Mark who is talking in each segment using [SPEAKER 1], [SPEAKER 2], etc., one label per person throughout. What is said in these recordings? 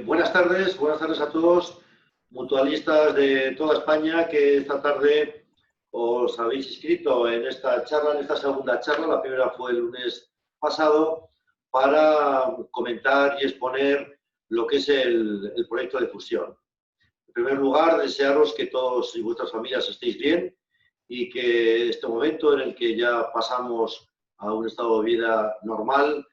[SPEAKER 1] Buenas tardes a todos, mutualistas de toda España que esta tarde os habéis inscrito en esta charla, en esta segunda charla. La primera fue el lunes pasado para comentar y exponer lo que es el proyecto de fusión. En primer lugar, desearos que todos y vuestras familias estéis bien y que este momento en el que ya pasamos a un estado de vida normal,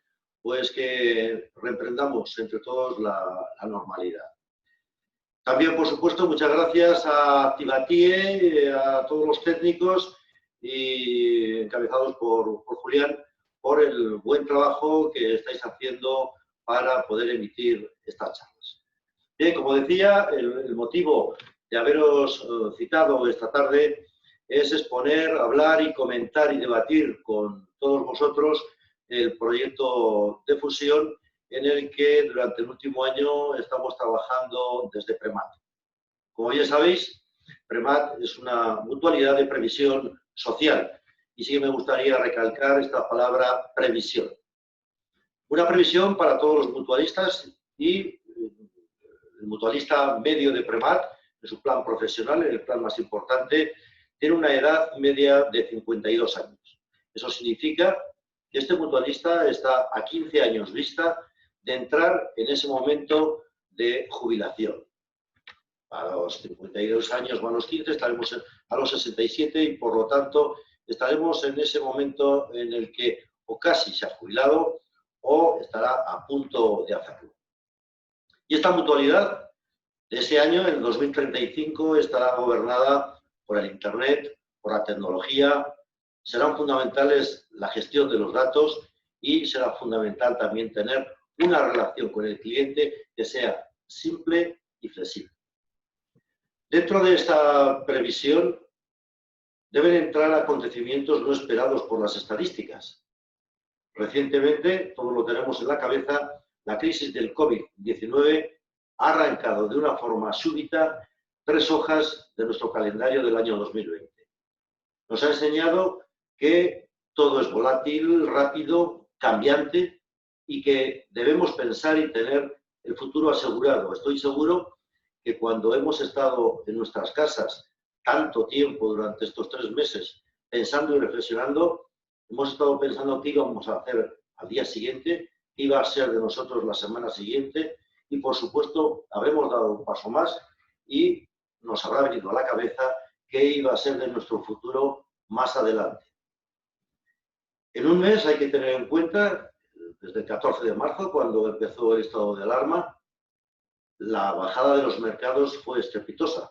[SPEAKER 1] pues que reemprendamos entre todos la normalidad. También, por supuesto, muchas gracias a Activatie, a todos los técnicos y encabezados por Julián, por el buen trabajo que estáis haciendo para poder emitir estas charlas. Bien, como decía, el motivo de haberos citado esta tarde es exponer, hablar y comentar y debatir con todos vosotros el proyecto de fusión en el que durante el último año estamos trabajando desde Premat. Como ya sabéis, Premat es una mutualidad de previsión social y sí que me gustaría recalcar esta palabra previsión. Una previsión para todos los mutualistas y el mutualista medio de Premat, en su plan profesional, en el plan más importante, tiene una edad media de 52 años. Eso significa que este mutualista está a 15 años vista de entrar en ese momento de jubilación. A los 52 años o a los 15 estaremos a los 67 y por lo tanto estaremos en ese momento en el que o casi se ha jubilado o estará a punto de hacerlo. Y esta mutualidad de ese año, en 2035, estará gobernada por el Internet, por la tecnología. Serán fundamentales la gestión de los datos y será fundamental también tener una relación con el cliente que sea simple y flexible. Dentro de esta previsión deben entrar acontecimientos no esperados por las estadísticas. Recientemente, todos lo tenemos en la cabeza, la crisis del COVID-19 ha arrancado de una forma súbita 3 hojas de nuestro calendario del año 2020. Nos ha enseñado que todo es volátil, rápido, cambiante y que debemos pensar y tener el futuro asegurado. Estoy seguro que cuando hemos estado en nuestras casas tanto tiempo durante estos 3 meses pensando y reflexionando, hemos estado pensando qué íbamos a hacer al día siguiente, qué iba a ser de nosotros la semana siguiente y, por supuesto, habremos dado un paso más y nos habrá venido a la cabeza qué iba a ser de nuestro futuro más adelante. En un mes hay que tener en cuenta, desde el 14 de marzo, cuando empezó el estado de alarma, la bajada de los mercados fue estrepitosa.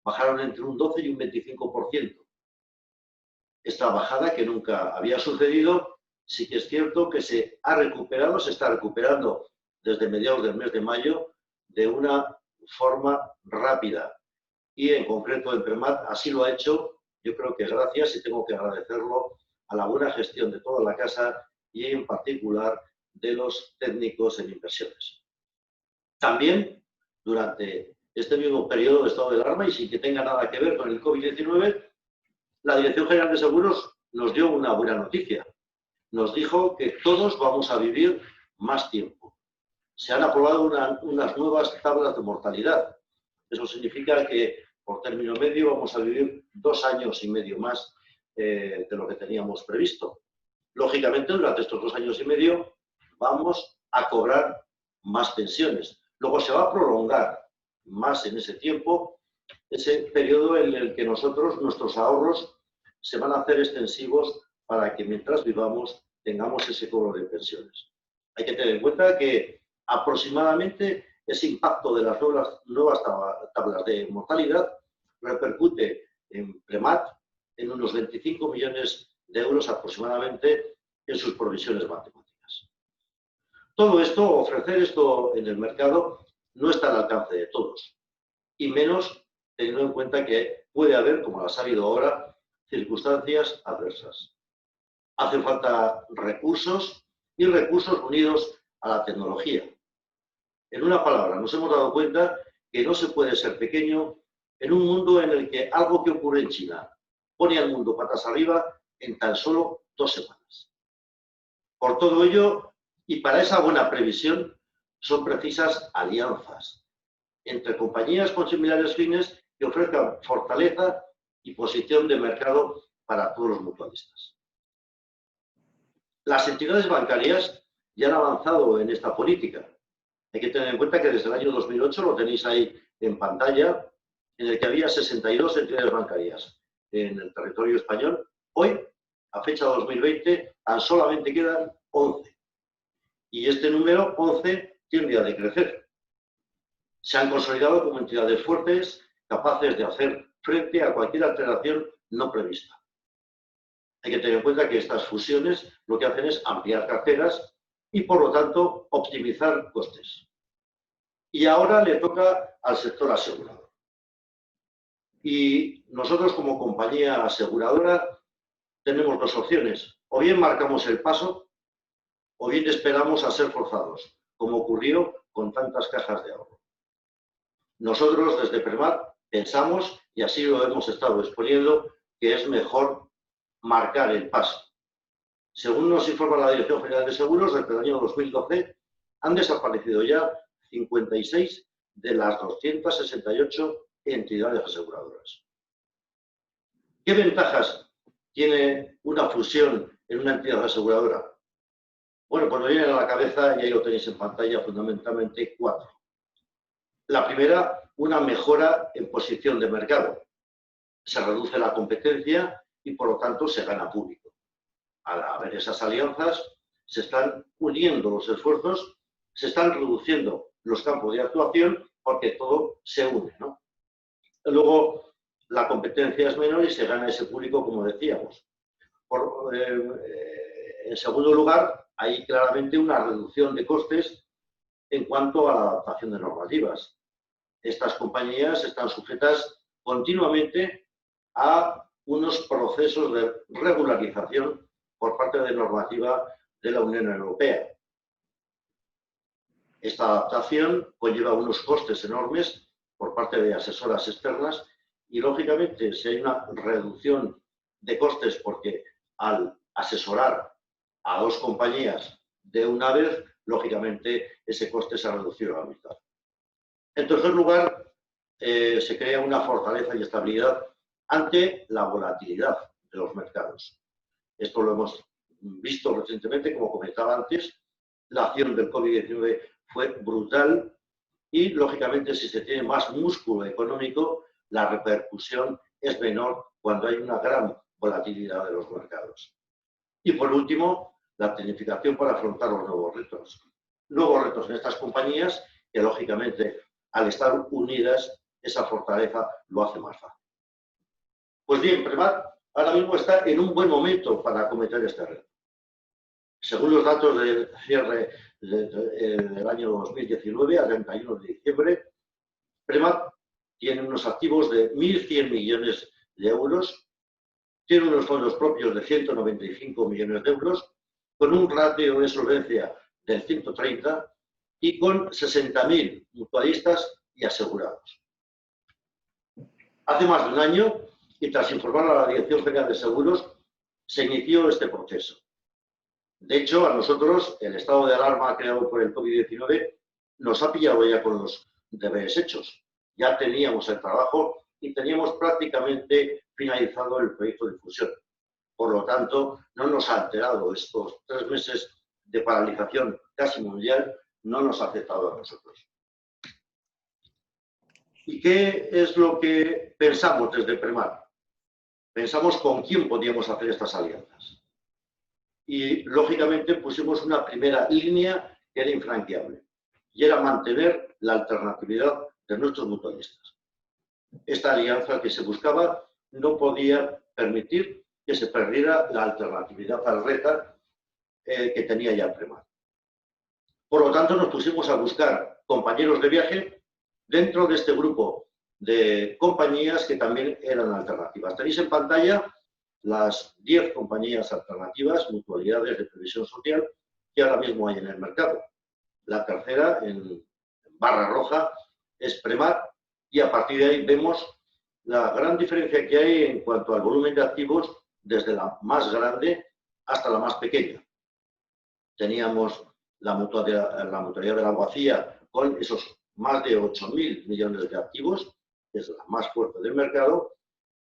[SPEAKER 1] Bajaron entre un 12 y un 25%. Esta bajada, que nunca había sucedido, sí que es cierto que se ha recuperado, se está recuperando desde mediados del mes de mayo de una forma rápida. Y en concreto en Premat así lo ha hecho, yo creo que gracias, y tengo que agradecerlo, a la buena gestión de toda la casa y en particular de los técnicos en inversiones. También, durante este mismo periodo de estado de alarma y sin que tenga nada que ver con el COVID-19, la Dirección General de Seguros nos dio una buena noticia. Nos dijo que todos vamos a vivir más tiempo. Se han aprobado unas nuevas tablas de mortalidad. Eso significa que, por término medio, vamos a vivir 2 años y medio más de lo que teníamos previsto. Lógicamente, durante estos 2 años y medio vamos a cobrar más pensiones. Luego se va a prolongar más en ese tiempo, ese periodo en el que nuestros ahorros, se van a hacer extensivos para que mientras vivamos tengamos ese cobro de pensiones. Hay que tener en cuenta que aproximadamente ese impacto de las nuevas tablas de mortalidad repercute en Premat en unos 25 millones de euros aproximadamente en sus provisiones matemáticas. Todo esto, ofrecer esto en el mercado, no está al alcance de todos, y menos teniendo en cuenta que puede haber, como las ha habido ahora, circunstancias adversas. Hacen falta recursos y recursos unidos a la tecnología. En una palabra, nos hemos dado cuenta que no se puede ser pequeño en un mundo en el que algo que ocurre en China pone al mundo patas arriba en tan solo 2 semanas. Por todo ello, y para esa buena previsión, son precisas alianzas entre compañías con similares fines que ofrezcan fortaleza y posición de mercado para todos los mutualistas. Las entidades bancarias ya han avanzado en esta política. Hay que tener en cuenta que desde el año 2008, lo tenéis ahí en pantalla, en el que había 62 entidades bancarias en el territorio español. Hoy, a fecha 2020, tan solamente quedan 11. Y este número, 11, tiende a decrecer. Se han consolidado como entidades fuertes, capaces de hacer frente a cualquier alteración no prevista. Hay que tener en cuenta que estas fusiones lo que hacen es ampliar carteras y, por lo tanto, optimizar costes. Y ahora le toca al sector asegurador. Y nosotros, como compañía aseguradora, tenemos dos opciones. O bien marcamos el paso, o bien esperamos a ser forzados, como ocurrió con tantas cajas de ahorro. Nosotros, desde Premat, pensamos, y así lo hemos estado exponiendo, que es mejor marcar el paso. Según nos informa la Dirección General de Seguros, desde el año 2012 han desaparecido ya 56 de las 268 entidades aseguradoras. ¿Qué ventajas tiene una fusión en una entidad aseguradora? Bueno, pues me vienen a la cabeza, y ahí lo tenéis en pantalla, fundamentalmente 4. La primera, una mejora en posición de mercado. Se reduce la competencia y, por lo tanto, se gana público. Al haber esas alianzas, se están uniendo los esfuerzos, se están reduciendo los campos de actuación, porque todo se une, ¿no? Luego, la competencia es menor y se gana ese público, como decíamos. En segundo lugar, hay claramente una reducción de costes en cuanto a la adaptación de normativas. Estas compañías están sujetas continuamente a unos procesos de regularización por parte de normativa de la Unión Europea. Esta adaptación conlleva unos costes enormes por parte de asesoras externas y, lógicamente, si hay una reducción de costes porque al asesorar a dos compañías de una vez, lógicamente, ese coste se ha reducido a la mitad. En tercer lugar, se crea una fortaleza y estabilidad ante la volatilidad de los mercados. Esto lo hemos visto recientemente, como comentaba antes, la acción del COVID-19 fue brutal y, lógicamente, si se tiene más músculo económico, la repercusión es menor cuando hay una gran volatilidad de los mercados. Y, por último, la tecnificación para afrontar los nuevos retos. Nuevos retos en estas compañías que, lógicamente, al estar unidas, esa fortaleza lo hace más fácil. Pues bien, Premat ahora mismo está en un buen momento para acometer este reto. Según los datos del cierre del año 2019, a 31 de diciembre, Premat tiene unos activos de 1.100 millones de euros, tiene unos fondos propios de 195 millones de euros, con un ratio de solvencia del 130 y con 60.000 mutualistas y asegurados. Hace más de un año, y tras informar a la Dirección General de Seguros, se inició este proceso. De hecho, a nosotros, el estado de alarma creado por el COVID-19 nos ha pillado ya con los deberes hechos. Ya teníamos el trabajo y teníamos prácticamente finalizado el proyecto de fusión. Por lo tanto, no nos ha alterado estos 3 meses de paralización casi mundial, no nos ha afectado a nosotros. ¿Y qué es lo que pensamos desde Premat? Pensamos con quién podíamos hacer estas alianzas. Y, lógicamente, pusimos una primera línea que era infranqueable, y era mantener la alternatividad de nuestros mutualistas. Esta alianza que se buscaba no podía permitir que se perdiera la alternatividad al RETA que tenía ya Premat. Por lo tanto, nos pusimos a buscar compañeros de viaje dentro de este grupo de compañías que también eran alternativas. Tenéis en pantalla las 10 compañías alternativas, mutualidades de previsión social, que ahora mismo hay en el mercado. La tercera, en barra roja, es Premat, y a partir de ahí vemos la gran diferencia que hay en cuanto al volumen de activos, desde la más grande hasta la más pequeña. Teníamos la mutualidad de la Abogacía, con esos más de 8.000 millones de activos, que es la más fuerte del mercado.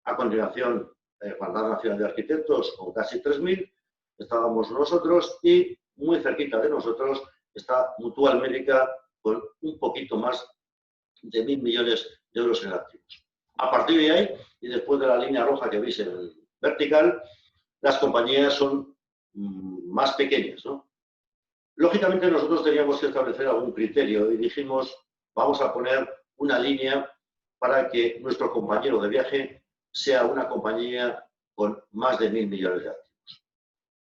[SPEAKER 1] A continuación, Hermandad Nacional de Arquitectos, con casi 3.000, estábamos nosotros, y muy cerquita de nosotros está Mutual Médica, con un poquito más de 1.000 millones de euros en activos. A partir de ahí, y después de la línea roja que veis en vertical, las compañías son más pequeñas, ¿no? Lógicamente nosotros teníamos que establecer algún criterio y dijimos, vamos a poner una línea para que nuestro compañero de viaje sea una compañía con más de 1.000 millones de activos.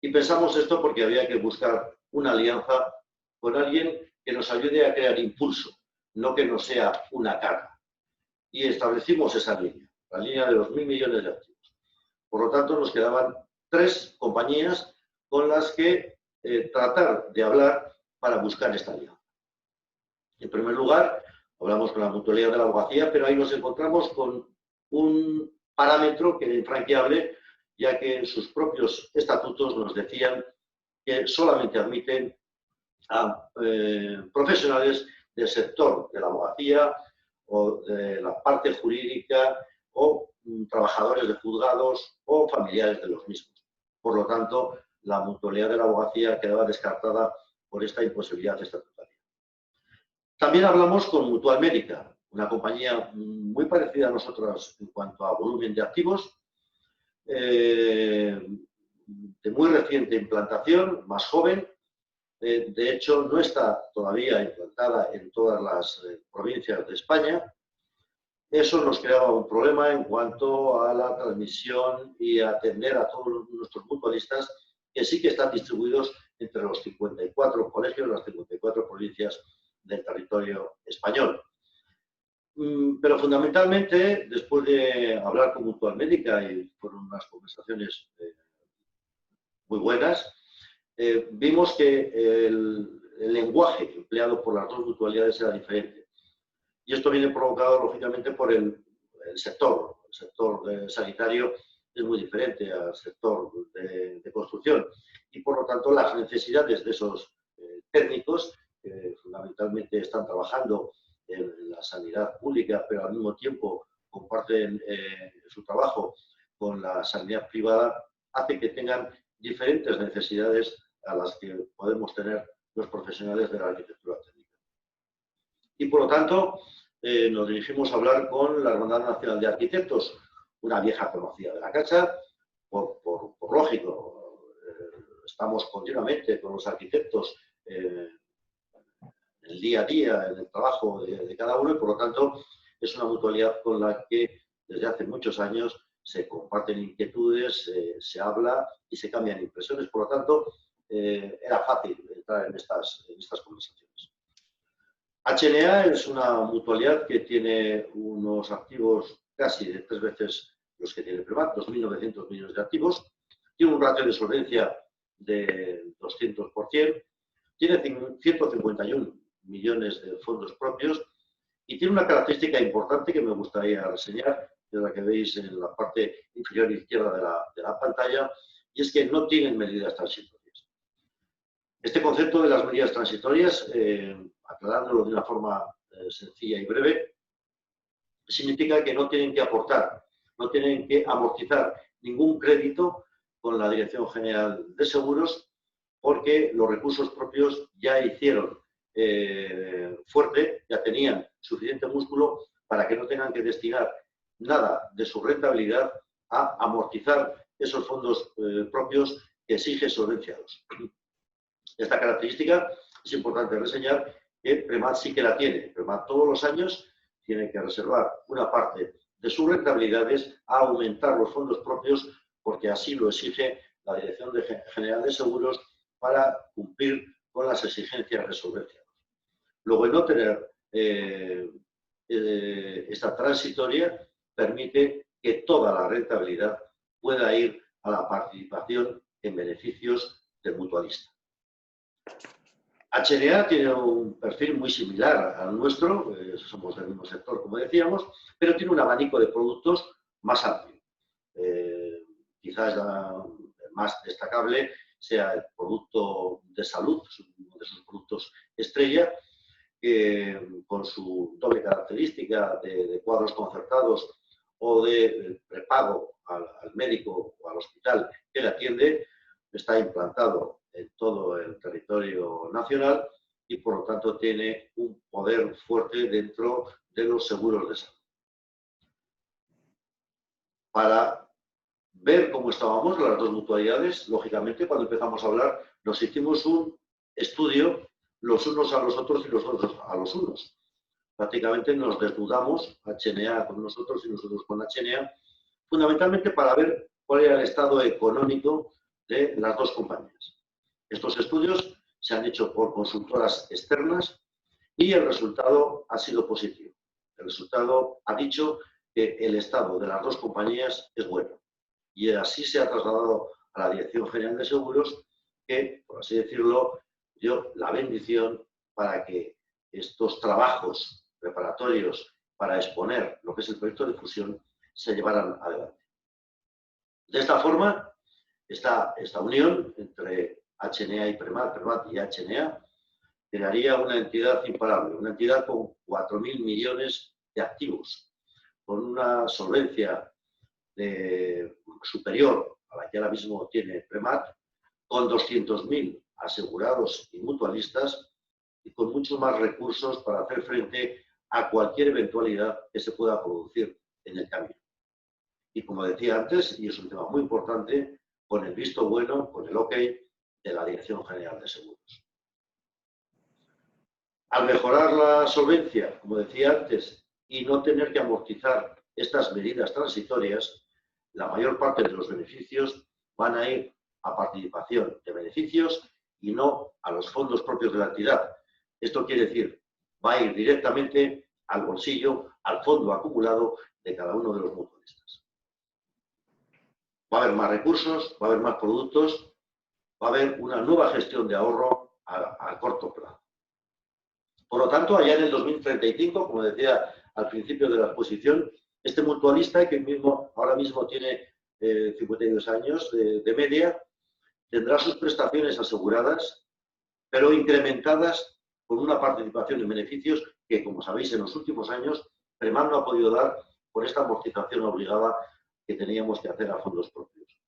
[SPEAKER 1] Y pensamos esto porque había que buscar una alianza con alguien que nos ayude a crear impulso, no que no sea una carga. Y establecimos esa línea, la línea de los 1.000 millones de activos. Por lo tanto, nos quedaban 3 compañías con las que tratar de hablar para buscar esta alianza. En primer lugar, hablamos con la Mutualidad de la Abogacía, pero ahí nos encontramos con un parámetro que era infranqueable, ya que en sus propios estatutos nos decían que solamente admiten a profesionales del sector de la abogacía o de la parte jurídica o trabajadores de juzgados o familiares de los mismos. Por lo tanto, la mutualidad de la abogacía quedaba descartada por esta imposibilidad estatutaria. También hablamos con Mutual Médica, una compañía muy parecida a nosotros en cuanto a volumen de activos, de muy reciente implantación, más joven. De hecho, no está todavía implantada en todas las provincias de España. Eso nos creaba un problema en cuanto a la transmisión y atender a todos nuestros mutualistas que sí que están distribuidos entre los 54 colegios, las 54 provincias del territorio español. Pero fundamentalmente, después de hablar con Mutual Médica, y fueron unas conversaciones muy buenas, vimos que el lenguaje empleado por las dos mutualidades era diferente. Y esto viene provocado, lógicamente, por el sector. El sector sanitario es muy diferente al sector de construcción. Y, por lo tanto, las necesidades de esos técnicos, que fundamentalmente están trabajando en la sanidad pública, pero al mismo tiempo comparten su trabajo con la sanidad privada, hace que tengan diferentes necesidades a las que podemos tener los profesionales de la arquitectura técnica. Y por lo tanto, nos dirigimos a hablar con la Hermandad Nacional de Arquitectos, una vieja conocida de la casa, por lógico. Estamos continuamente con los arquitectos en el día a día, en el trabajo de cada uno, y por lo tanto es una mutualidad con la que desde hace muchos años se comparten inquietudes, se habla y se cambian impresiones. Por lo tanto, era fácil entrar en estas conversaciones. HNA es una mutualidad que tiene unos activos casi de 3 veces los que tiene Premat, 2.900 millones de activos, tiene un ratio de solvencia de 200%, tiene 151 millones de fondos propios y tiene una característica importante que me gustaría reseñar, que es la que veis en la parte inferior izquierda de la pantalla, y es que no tienen medidas transitorias. Este concepto de las medidas transitorias, aclarándolo de una forma sencilla y breve, significa que no tienen que aportar, no tienen que amortizar ningún crédito con la Dirección General de Seguros, porque los recursos propios ya hicieron fuerte, ya tenían suficiente músculo para que no tengan que destinar nada de su rentabilidad a amortizar esos fondos propios que exige Solvencia II. Esta característica es importante reseñar que Premat sí que la tiene. Premat todos los años tiene que reservar una parte de sus rentabilidades a aumentar los fondos propios porque así lo exige la Dirección General de Seguros para cumplir con las exigencias de Solvencia II. Luego, el no tener esta transitoria permite que toda la rentabilidad pueda ir a la participación en beneficios del mutualista. HNA tiene un perfil muy similar al nuestro, somos del mismo sector, como decíamos, pero tiene un abanico de productos más amplio. Quizás el más destacable sea el producto de salud, uno de sus productos estrella, con su doble característica de cuadros concertados o de prepago al médico o al hospital que le atiende, está implantado en todo el territorio nacional y por lo tanto tiene un poder fuerte dentro de los seguros de salud. Para ver cómo estábamos las dos mutualidades, lógicamente cuando empezamos a hablar nos hicimos un estudio los unos a los otros y los otros a los unos. Prácticamente nos desnudamos, HNA con nosotros y nosotros con HNA, fundamentalmente para ver cuál era el estado económico de las dos compañías. Estos estudios se han hecho por consultoras externas y el resultado ha sido positivo. El resultado ha dicho que el estado de las dos compañías es bueno. Y así se ha trasladado a la Dirección General de Seguros que, por así decirlo, dio la bendición para que estos trabajos preparatorios para exponer lo que es el proyecto de fusión se llevaran adelante. De esta forma, esta unión entre HNA y Premat, Premat y HNA, crearía una entidad imparable, una entidad con 4.000 millones de activos, con una solvencia superior a la que ahora mismo tiene Premat, con 200.000 asegurados y mutualistas y con muchos más recursos para hacer frente a cualquier eventualidad que se pueda producir en el camino. Y como decía antes, y es un tema muy importante, con el visto bueno, con el OK de la Dirección General de Seguros. Al mejorar la solvencia, como decía antes, y no tener que amortizar estas medidas transitorias, la mayor parte de los beneficios van a ir a participación de beneficios y no a los fondos propios de la entidad. Esto quiere decir, va a ir directamente al bolsillo, al fondo acumulado de cada uno de los mutualistas. Va a haber más recursos, va a haber más productos, va a haber una nueva gestión de ahorro a corto plazo. Por lo tanto, allá en el 2035, como decía al principio de la exposición, este mutualista, que ahora mismo tiene 52 años de media, tendrá sus prestaciones aseguradas, pero incrementadas con una participación en beneficios que, como sabéis, en los últimos años, Premat no ha podido dar por esta amortización obligada que teníamos que hacer a fondos propios.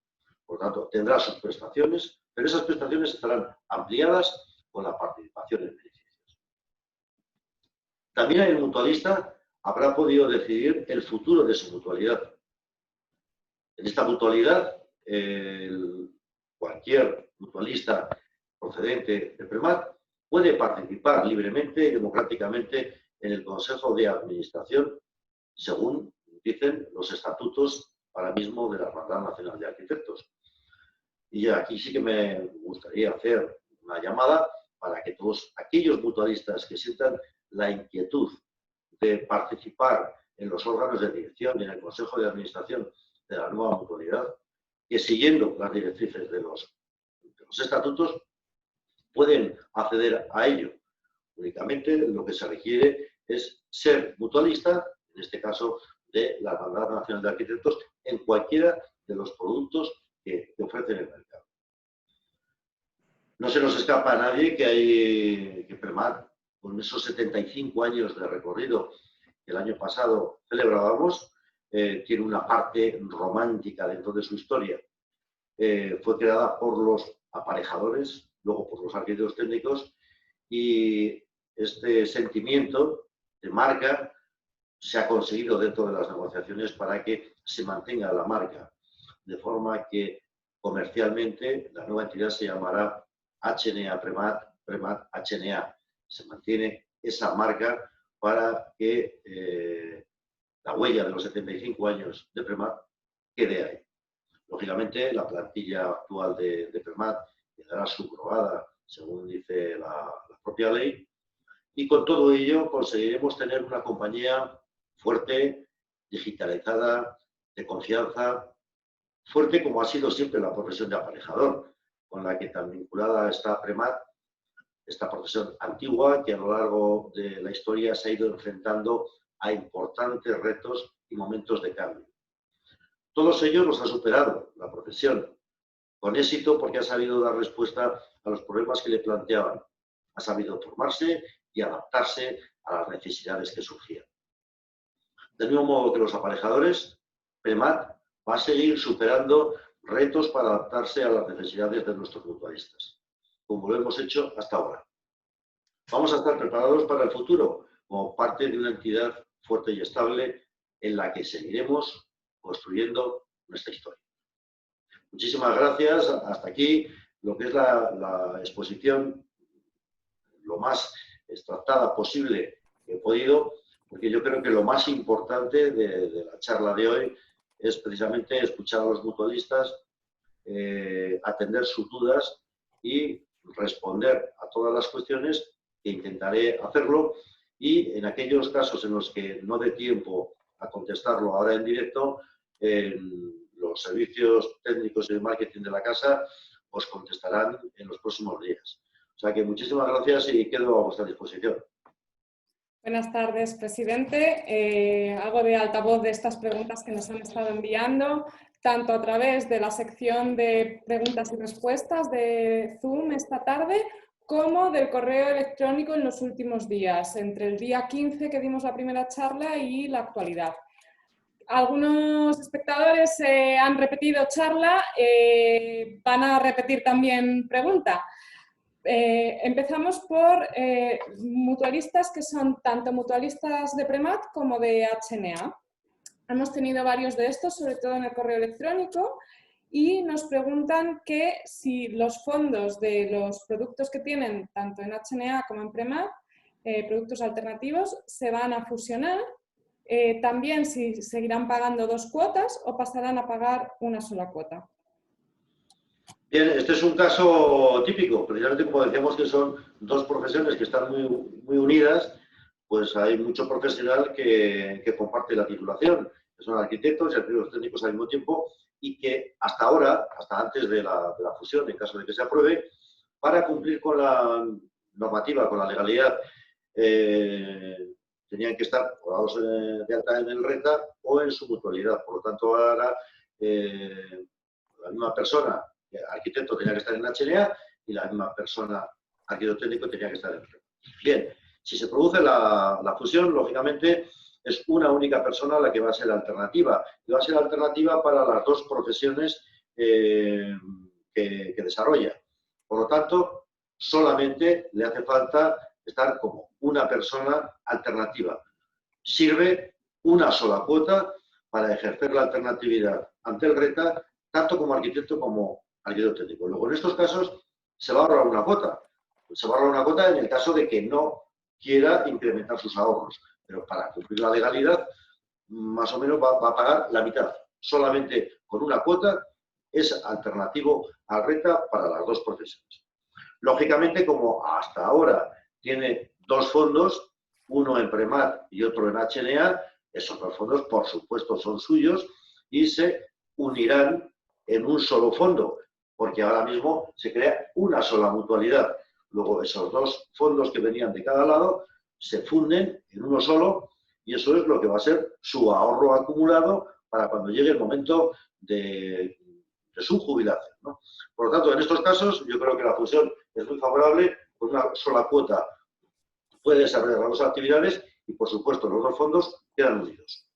[SPEAKER 1] Por lo tanto, tendrá sus prestaciones, pero esas prestaciones estarán ampliadas con la participación en beneficios. También el mutualista habrá podido decidir el futuro de su mutualidad. En esta mutualidad, cualquier mutualista procedente de Premat puede participar libremente y democráticamente en el Consejo de Administración, según dicen los estatutos ahora mismo de la Hermandad Nacional de Arquitectos. Y aquí sí que me gustaría hacer una llamada para que todos aquellos mutualistas que sientan la inquietud de participar en los órganos de dirección y en el Consejo de Administración de la nueva mutualidad, que siguiendo las directrices de los estatutos pueden acceder a ello. Únicamente lo que se requiere es ser mutualista, en este caso de la Hermandad Nacional de Arquitectos, en cualquiera de los productos que ofrecen el mercado. No se nos escapa a nadie que Premat, con esos 75 años de recorrido que el año pasado celebrábamos, tiene una parte romántica dentro de su historia. Fue creada por los aparejadores, luego por los arquitectos técnicos, y este sentimiento de marca se ha conseguido dentro de las negociaciones para que se mantenga la marca, de forma que comercialmente la nueva entidad se llamará HNA Premat, Premat HNA. Se mantiene esa marca para que la huella de los 75 años de Premat quede ahí. Lógicamente, la plantilla actual de Premat quedará subrogada, según dice la propia ley, y con todo ello conseguiremos tener una compañía fuerte, digitalizada, de confianza, fuerte como ha sido siempre la profesión de aparejador, con la que tan vinculada está Premat, esta profesión antigua que a lo largo de la historia se ha ido enfrentando a importantes retos y momentos de cambio. Todos ellos los ha superado la profesión, con éxito porque ha sabido dar respuesta a los problemas que le planteaban. Ha sabido formarse y adaptarse a las necesidades que surgían. Del mismo modo que los aparejadores, Premat va a seguir superando retos para adaptarse a las necesidades de nuestros mutualistas, como lo hemos hecho hasta ahora. Vamos a estar preparados para el futuro como parte de una entidad fuerte y estable en la que seguiremos construyendo nuestra historia. Muchísimas gracias. Hasta aquí lo que es la exposición lo más extractada posible que he podido, porque yo creo que lo más importante de la charla de hoy es precisamente escuchar a los mutualistas, atender sus dudas y responder a todas las cuestiones, que intentaré hacerlo, y en aquellos casos en los que no dé tiempo a contestarlo ahora en directo, los servicios técnicos y de marketing de la casa os contestarán en los próximos días. O sea que muchísimas gracias y quedo a vuestra disposición.
[SPEAKER 2] Buenas tardes, presidente. Hago de altavoz de estas preguntas que nos han estado enviando, tanto a través de la sección de preguntas y respuestas de Zoom esta tarde, como del correo electrónico en los últimos días, entre el día 15 que dimos la primera charla y la actualidad. Algunos espectadores han repetido charla, van a repetir también pregunta. Empezamos por mutualistas que son tanto mutualistas de Premat como de HNA. Hemos tenido varios de estos, sobre todo en el correo electrónico, y nos preguntan que si los fondos de los productos que tienen tanto en HNA como en Premat, productos alternativos, se van a fusionar. También si seguirán pagando 2 cuotas o pasarán a pagar una sola cuota.
[SPEAKER 1] Bien, este es un caso típico, precisamente como decíamos que son dos profesiones que están muy unidas, pues hay mucho profesional que comparte la titulación, que son arquitectos y arquitectos técnicos al mismo tiempo, y que hasta ahora, hasta antes de la fusión, en caso de que se apruebe, para cumplir con la normativa, con la legalidad, tenían que estar o dados de alta en el RETA o en su mutualidad. Por lo tanto, ahora la misma persona, arquitecto, tenía que estar en HNA y la misma persona, arquitecto técnico, tenía que estar en RETA. Bien, si se produce la fusión, lógicamente es una única persona la que va a ser alternativa. Y va a ser alternativa para las dos profesiones que desarrolla. Por lo tanto, solamente le hace falta estar como una persona alternativa. Sirve una sola cuota para ejercer la alternatividad ante el RETA, tanto como arquitecto como arquitecto técnico. Luego, en estos casos, se va a ahorrar una cuota. Se va a ahorrar una cuota en el caso de que no quiera incrementar sus ahorros. Pero para cumplir la legalidad, más o menos va a pagar la mitad. Solamente con una cuota es alternativo al RETA para las dos profesiones. Lógicamente, como hasta ahora tiene dos fondos, uno en Premat y otro en HNA, esos dos fondos, por supuesto, son suyos y se unirán en un solo fondo, porque ahora mismo se crea una sola mutualidad. Luego, esos dos fondos que venían de cada lado se funden en uno solo y eso es lo que va a ser su ahorro acumulado para cuando llegue el momento de su jubilación, ¿no? Por lo tanto, en estos casos, yo creo que la fusión es muy favorable, con una sola cuota puede desarrollar las dos actividades y, por supuesto, los dos fondos quedan unidos.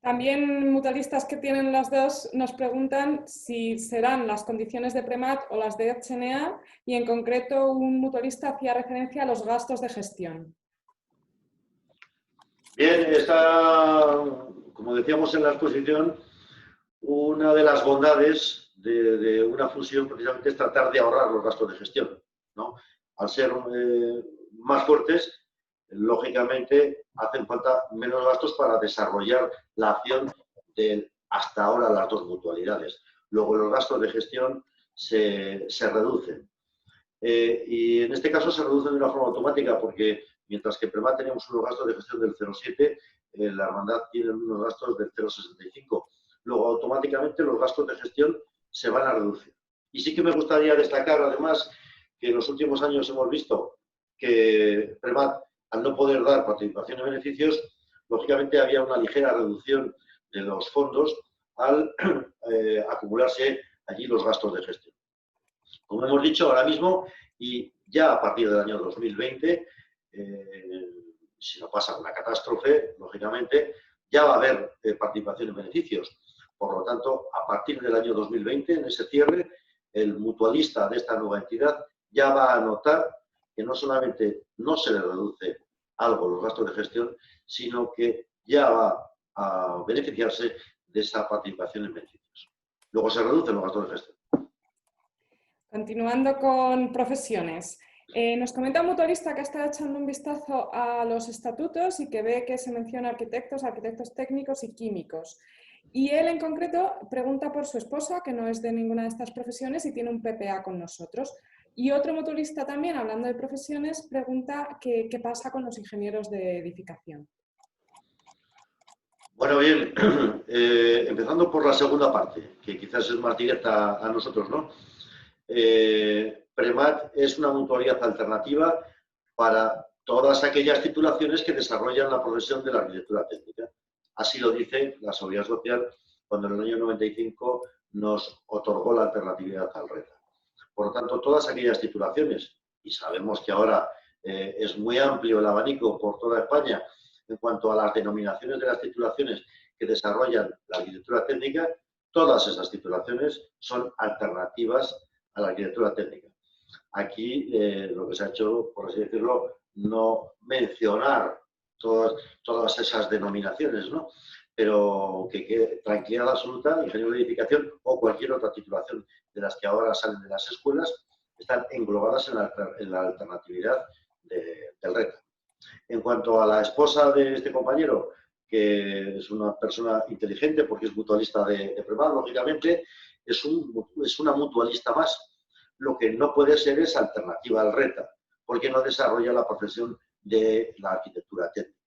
[SPEAKER 2] También mutualistas que tienen las dos nos preguntan si serán las condiciones de Premat o las de HNA y, en concreto, un mutualista hacía referencia a los gastos de gestión.
[SPEAKER 1] Bien, está, como decíamos en la exposición, una de las bondades de una fusión precisamente es tratar de ahorrar los gastos de gestión, ¿no? Al ser más fuertes, lógicamente hacen falta menos gastos para desarrollar la acción de hasta ahora las dos mutualidades. Luego los gastos de gestión se reducen. Y en este caso se reducen de una forma automática porque mientras que en Premat teníamos unos gastos de gestión del 0,7, la hermandad tiene unos gastos del 0,65. Luego automáticamente los gastos de gestión se van a reducir. Y sí que me gustaría destacar además que en los últimos años hemos visto que Premat, al no poder dar participación y beneficios, lógicamente había una ligera reducción de los fondos al acumularse allí los gastos de gestión. Como hemos dicho ahora mismo, y ya a partir del año 2020, si no pasa una catástrofe, lógicamente, ya va a haber participación en beneficios. Por lo tanto, a partir del año 2020, en ese cierre, el mutualista de esta nueva entidad ya va a notar que no solamente no se le reduce algo los gastos de gestión, sino que ya va a beneficiarse de esa participación en beneficios. Luego se reducen los gastos de gestión.
[SPEAKER 2] Continuando con profesiones. Nos comenta un mutualista que ha estado echando un vistazo a los estatutos y que ve que se menciona arquitectos, arquitectos técnicos y químicos. Y él en concreto pregunta por su esposa, que no es de ninguna de estas profesiones y tiene un PPA con nosotros. Y otro mutualista también, hablando de profesiones, pregunta qué pasa con los ingenieros de edificación.
[SPEAKER 1] Bueno, bien, empezando por la segunda parte, que quizás es más directa a nosotros, ¿no? Premat es una mutualidad alternativa para todas aquellas titulaciones que desarrollan la profesión de la arquitectura técnica. Así lo dice la Seguridad Social cuando en el año 95 nos otorgó la alternatividad al RETA. Por lo tanto, todas aquellas titulaciones, y sabemos que ahora es muy amplio el abanico por toda España en cuanto a las denominaciones de las titulaciones que desarrollan la arquitectura técnica, todas esas titulaciones son alternativas a la arquitectura técnica. Aquí lo que se ha hecho, por así decirlo, no mencionar todas esas denominaciones, ¿no? Pero que tranquilidad absoluta, ingeniero de edificación o cualquier otra titulación de las que ahora salen de las escuelas, están englobadas en la alternatividad del RETA. En cuanto a la esposa de este compañero, que es una persona inteligente porque es mutualista de Premat, lógicamente, es una mutualista más. Lo que no puede ser es alternativa al RETA, porque no desarrolla la profesión de la arquitectura técnica.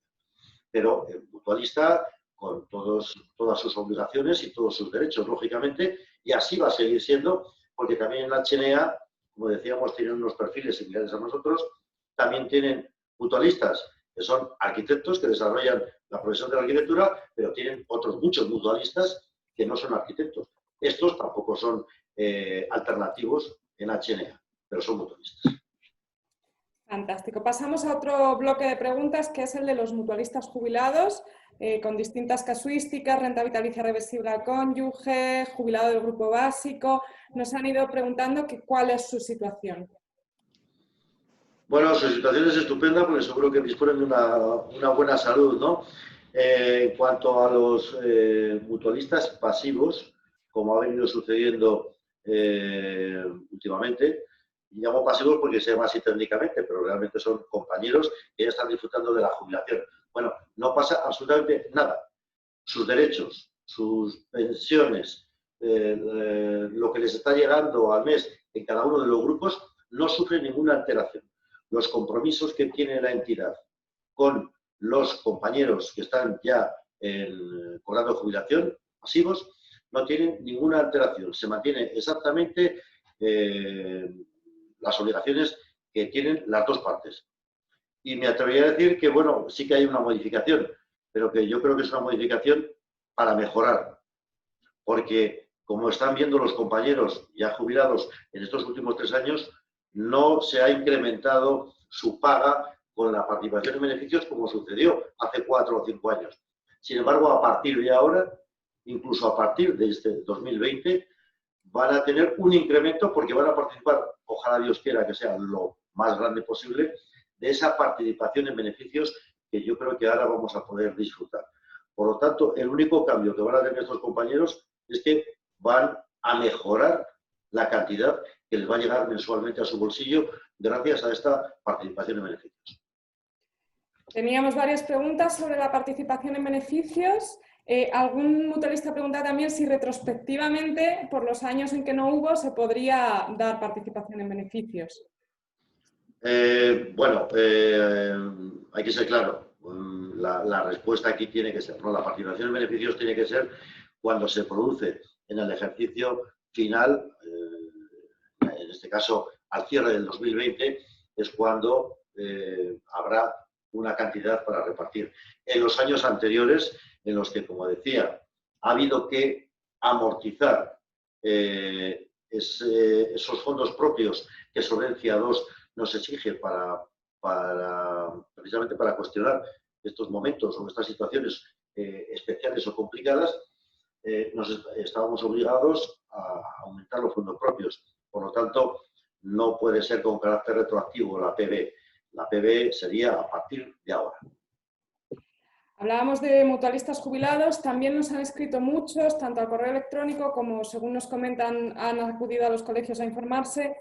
[SPEAKER 1] Pero el mutualista, con todas sus obligaciones y todos sus derechos, lógicamente, y así va a seguir siendo, porque también en la HNA, como decíamos, tienen unos perfiles similares a nosotros, también tienen mutualistas, que son arquitectos que desarrollan la profesión de la arquitectura, pero tienen otros muchos mutualistas que no son arquitectos. Estos tampoco son alternativos en HNA, pero son mutualistas.
[SPEAKER 2] Fantástico. Pasamos a otro bloque de preguntas, que es el de los mutualistas jubilados, con distintas casuísticas, renta vitalicia reversible al cónyuge, jubilado del grupo básico. Nos han ido preguntando cuál es su situación.
[SPEAKER 1] Bueno, su situación es estupenda porque seguro que disponen de una buena salud, ¿no? En cuanto a los mutualistas pasivos, como ha venido sucediendo últimamente, y llamo pasivos porque se llama así técnicamente, pero realmente son compañeros que ya están disfrutando de la jubilación. Bueno, no pasa absolutamente nada. Sus derechos, sus pensiones, lo que les está llegando al mes en cada uno de los grupos, no sufre ninguna alteración. Los compromisos que tiene la entidad con los compañeros que están ya cobrando jubilación, pasivos, no tienen ninguna alteración. Se mantiene exactamente las obligaciones que tienen las dos partes. Y me atrevería a decir que, bueno, sí que hay una modificación, pero que yo creo que es una modificación para mejorar. Porque, como están viendo los compañeros ya jubilados en estos últimos 3 años, no se ha incrementado su paga con la participación en beneficios como sucedió hace 4 o 5 años. Sin embargo, a partir de ahora, incluso a partir de este 2020, van a tener un incremento porque van a participar, ojalá Dios quiera que sea lo más grande posible, de esa participación en beneficios que yo creo que ahora vamos a poder disfrutar. Por lo tanto, el único cambio que van a tener estos compañeros es que van a mejorar la cantidad que les va a llegar mensualmente a su bolsillo gracias a esta participación en beneficios.
[SPEAKER 2] Teníamos varias preguntas sobre la participación en beneficios. Algún mutualista pregunta también si retrospectivamente, por los años en que no hubo, se podría dar participación en beneficios.
[SPEAKER 1] Bueno, hay que ser claro. La respuesta aquí tiene que ser, ¿no? La participación en beneficios tiene que ser cuando se produce en el ejercicio final, en este caso al cierre del 2020, es cuando habrá una cantidad para repartir. En los años anteriores, en los que, como decía, ha habido que amortizar esos fondos propios que Solvencia II nos exige precisamente para cuestionar estos momentos o estas situaciones especiales o complicadas, estábamos obligados a aumentar los fondos propios. Por lo tanto, no puede ser con carácter retroactivo la PB. La PB sería a partir de ahora.
[SPEAKER 2] Hablábamos de mutualistas jubilados, también nos han escrito muchos, tanto al correo electrónico como, según nos comentan, han acudido a los colegios a informarse,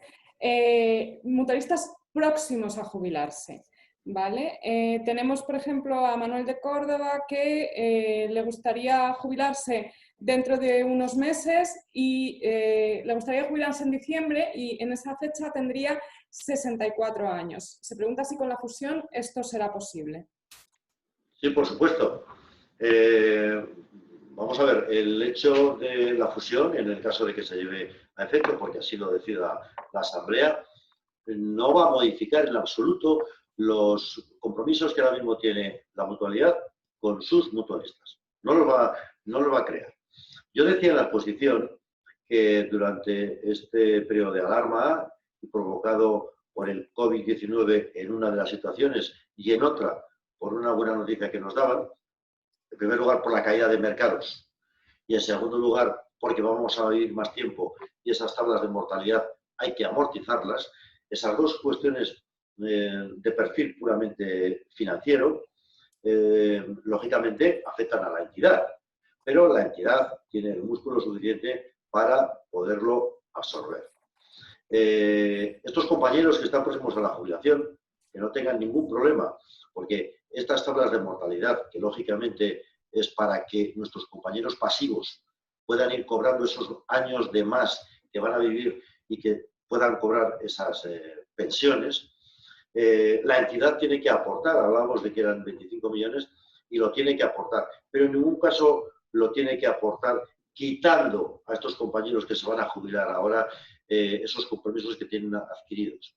[SPEAKER 2] mutualistas próximos a jubilarse. ¿Vale? Tenemos, por ejemplo, a Manuel de Córdoba que le gustaría jubilarse dentro de unos meses y le gustaría jubilarse en diciembre y en esa fecha tendría 64 años. Se pregunta si con la fusión esto será posible.
[SPEAKER 1] Sí, por supuesto. Vamos a ver, el hecho de la fusión, en el caso de que se lleve a efecto, porque así lo decida la Asamblea, no va a modificar en absoluto los compromisos que ahora mismo tiene la mutualidad con sus mutualistas. No los va a crear. Yo decía en la exposición que durante este periodo de alarma provocado por el COVID-19 en una de las situaciones y en otra por una buena noticia que nos daban, en primer lugar por la caída de mercados y en segundo lugar porque vamos a vivir más tiempo y esas tablas de mortalidad hay que amortizarlas, esas dos cuestiones de perfil puramente financiero, lógicamente afectan a la entidad, pero la entidad tiene el músculo suficiente para poderlo absorber. Estos compañeros que están próximos a la jubilación, que no tengan ningún problema, porque estas tablas de mortalidad, que lógicamente es para que nuestros compañeros pasivos puedan ir cobrando esos años de más que van a vivir y que puedan cobrar esas pensiones, la entidad tiene que aportar, hablamos de que eran 25 millones, y lo tiene que aportar, pero en ningún caso lo tiene que aportar quitando a estos compañeros que se van a jubilar ahora esos compromisos que tienen adquiridos.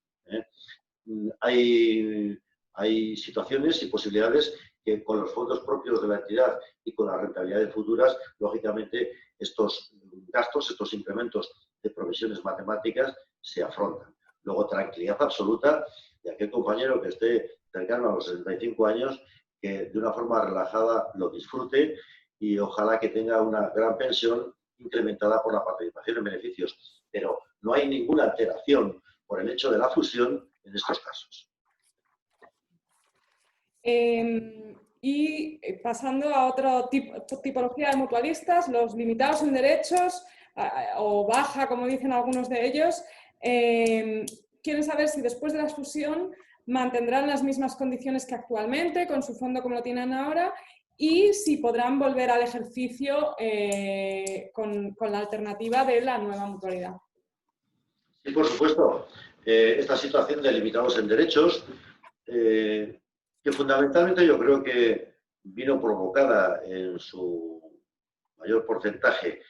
[SPEAKER 1] Hay situaciones y posibilidades que con los fondos propios de la entidad y con las rentabilidades futuras, lógicamente estos gastos, estos incrementos de provisiones matemáticas se afrontan. Luego, tranquilidad absoluta de aquel compañero que esté cercano a los 65 años, que de una forma relajada lo disfrute y ojalá que tenga una gran pensión incrementada por la participación en beneficios. Pero no hay ninguna alteración por el hecho de la fusión en estos casos.
[SPEAKER 2] Y pasando a otra tipología de mutualistas, los limitados en derechos o baja, como dicen algunos de ellos, quieren saber si después de la fusión mantendrán las mismas condiciones que actualmente, con su fondo como lo tienen ahora, y si podrán volver al ejercicio con la alternativa de la nueva mutualidad.
[SPEAKER 1] Sí, por supuesto. Esta situación de limitados en derechos, que fundamentalmente yo creo que vino provocada en su mayor porcentaje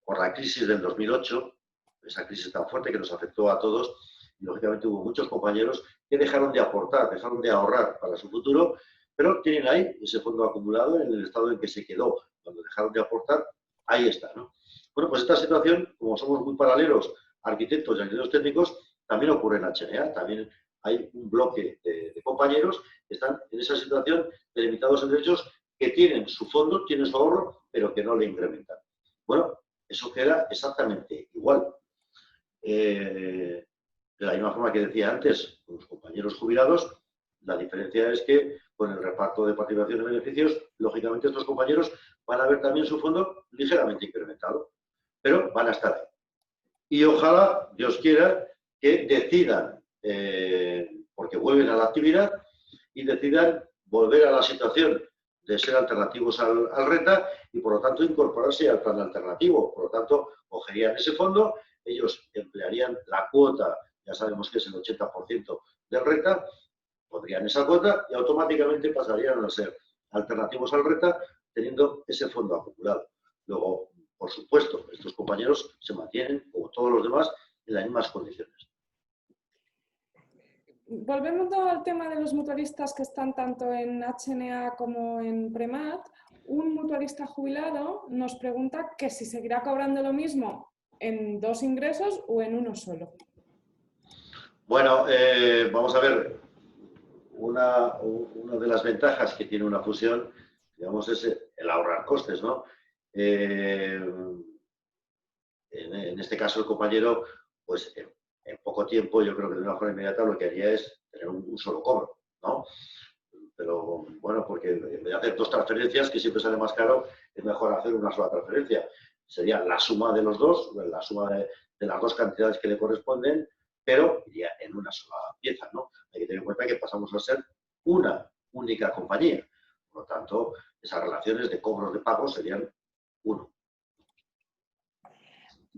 [SPEAKER 1] por la crisis del 2008, esa crisis tan fuerte que nos afectó a todos, y lógicamente hubo muchos compañeros que dejaron de aportar, dejaron de ahorrar para su futuro, pero tienen ahí ese fondo acumulado en el estado en que se quedó cuando dejaron de aportar, ahí está, ¿no? Bueno, pues esta situación, como somos muy paralelos, arquitectos y arquitectos técnicos, también ocurre en HNA, también hay un bloque de compañeros que están en esa situación de limitados en derechos que tienen su fondo, tienen su ahorro, pero que no le incrementan. Bueno, eso queda exactamente igual. De la misma forma que decía antes, con los compañeros jubilados, la diferencia es que con el reparto de participación de beneficios, lógicamente estos compañeros van a ver también su fondo ligeramente incrementado, pero van a estar ahí. Y ojalá, Dios quiera, que decidan, porque vuelven a la actividad, y decidan volver a la situación de ser alternativos al RETA y, por lo tanto, incorporarse al plan alternativo. Por lo tanto, cogerían ese fondo, ellos emplearían la cuota, ya sabemos que es el 80% del RETA, pondrían esa cuota y automáticamente pasarían a ser alternativos al RETA teniendo ese fondo acumulado. Luego, por supuesto, estos compañeros se mantienen, como todos los demás, en las mismas condiciones.
[SPEAKER 2] Volvemos al tema de los mutualistas que están tanto en HNA como en Premat. Un mutualista jubilado nos pregunta que si seguirá cobrando lo mismo en 2 ingresos o en uno solo?
[SPEAKER 1] Bueno, vamos a ver. Una de las ventajas que tiene una fusión, digamos, es el ahorrar costes, ¿no? En este caso, el compañero, pues en poco tiempo, yo creo que de una forma inmediata lo que haría es tener un solo cobro, ¿no? Pero bueno, porque en vez de hacer 2 transferencias, que siempre sale más caro, es mejor hacer una sola transferencia. Sería la suma de los dos, la suma de las 2 cantidades que le corresponden, pero iría en una sola pieza, ¿no? Hay que tener en cuenta que pasamos a ser una única compañía. Por lo tanto, esas relaciones de cobros de pagos serían uno.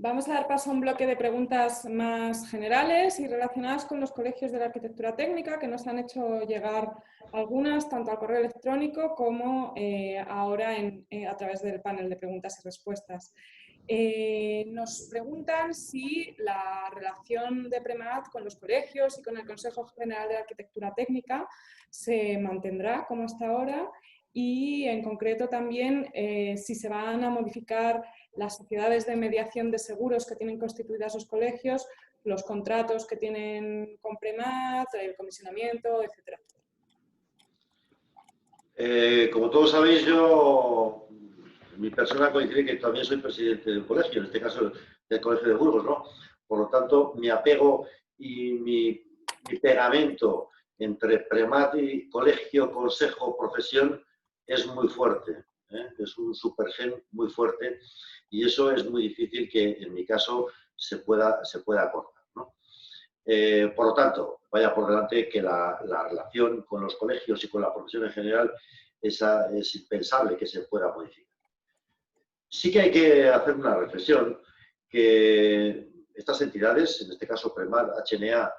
[SPEAKER 2] Vamos a dar paso a un bloque de preguntas más generales y relacionadas con los colegios de la arquitectura técnica, que nos han hecho llegar algunas, tanto al correo electrónico como ahora a través del panel de preguntas y respuestas. Nos preguntan si la relación de Premat con los colegios y con el Consejo General de Arquitectura Técnica se mantendrá como hasta ahora y, en concreto, también si se van a modificar las sociedades de mediación de seguros que tienen constituidas los colegios, los contratos que tienen con Premat, el comisionamiento, etc.
[SPEAKER 1] Como todos sabéis, mi persona coincide que también soy presidente del colegio, en este caso del Colegio de Burgos, ¿no? Por lo tanto, mi apego y mi pegamento entre Premat y colegio, consejo, profesión es muy fuerte, ¿eh? Es un supergen muy fuerte y eso es muy difícil que en mi caso se pueda cortar, ¿no? Por lo tanto, vaya por delante que la relación con los colegios y con la profesión en general es impensable que se pueda modificar. Sí que hay que hacer una reflexión que estas entidades, en este caso Premat, HNA,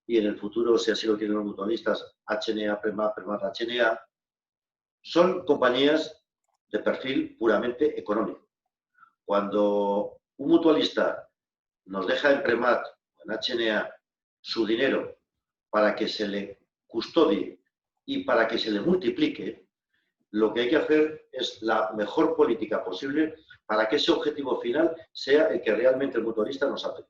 [SPEAKER 1] y en el futuro, si así lo quieren los mutualistas, HNA, Premat, Premat, HNA, son compañías de perfil puramente económico. Cuando un mutualista nos deja en Premat o en HNA su dinero para que se le custodie y para que se le multiplique, lo que hay que hacer es la mejor política posible para que ese objetivo final sea el que realmente el mutualista nos hace.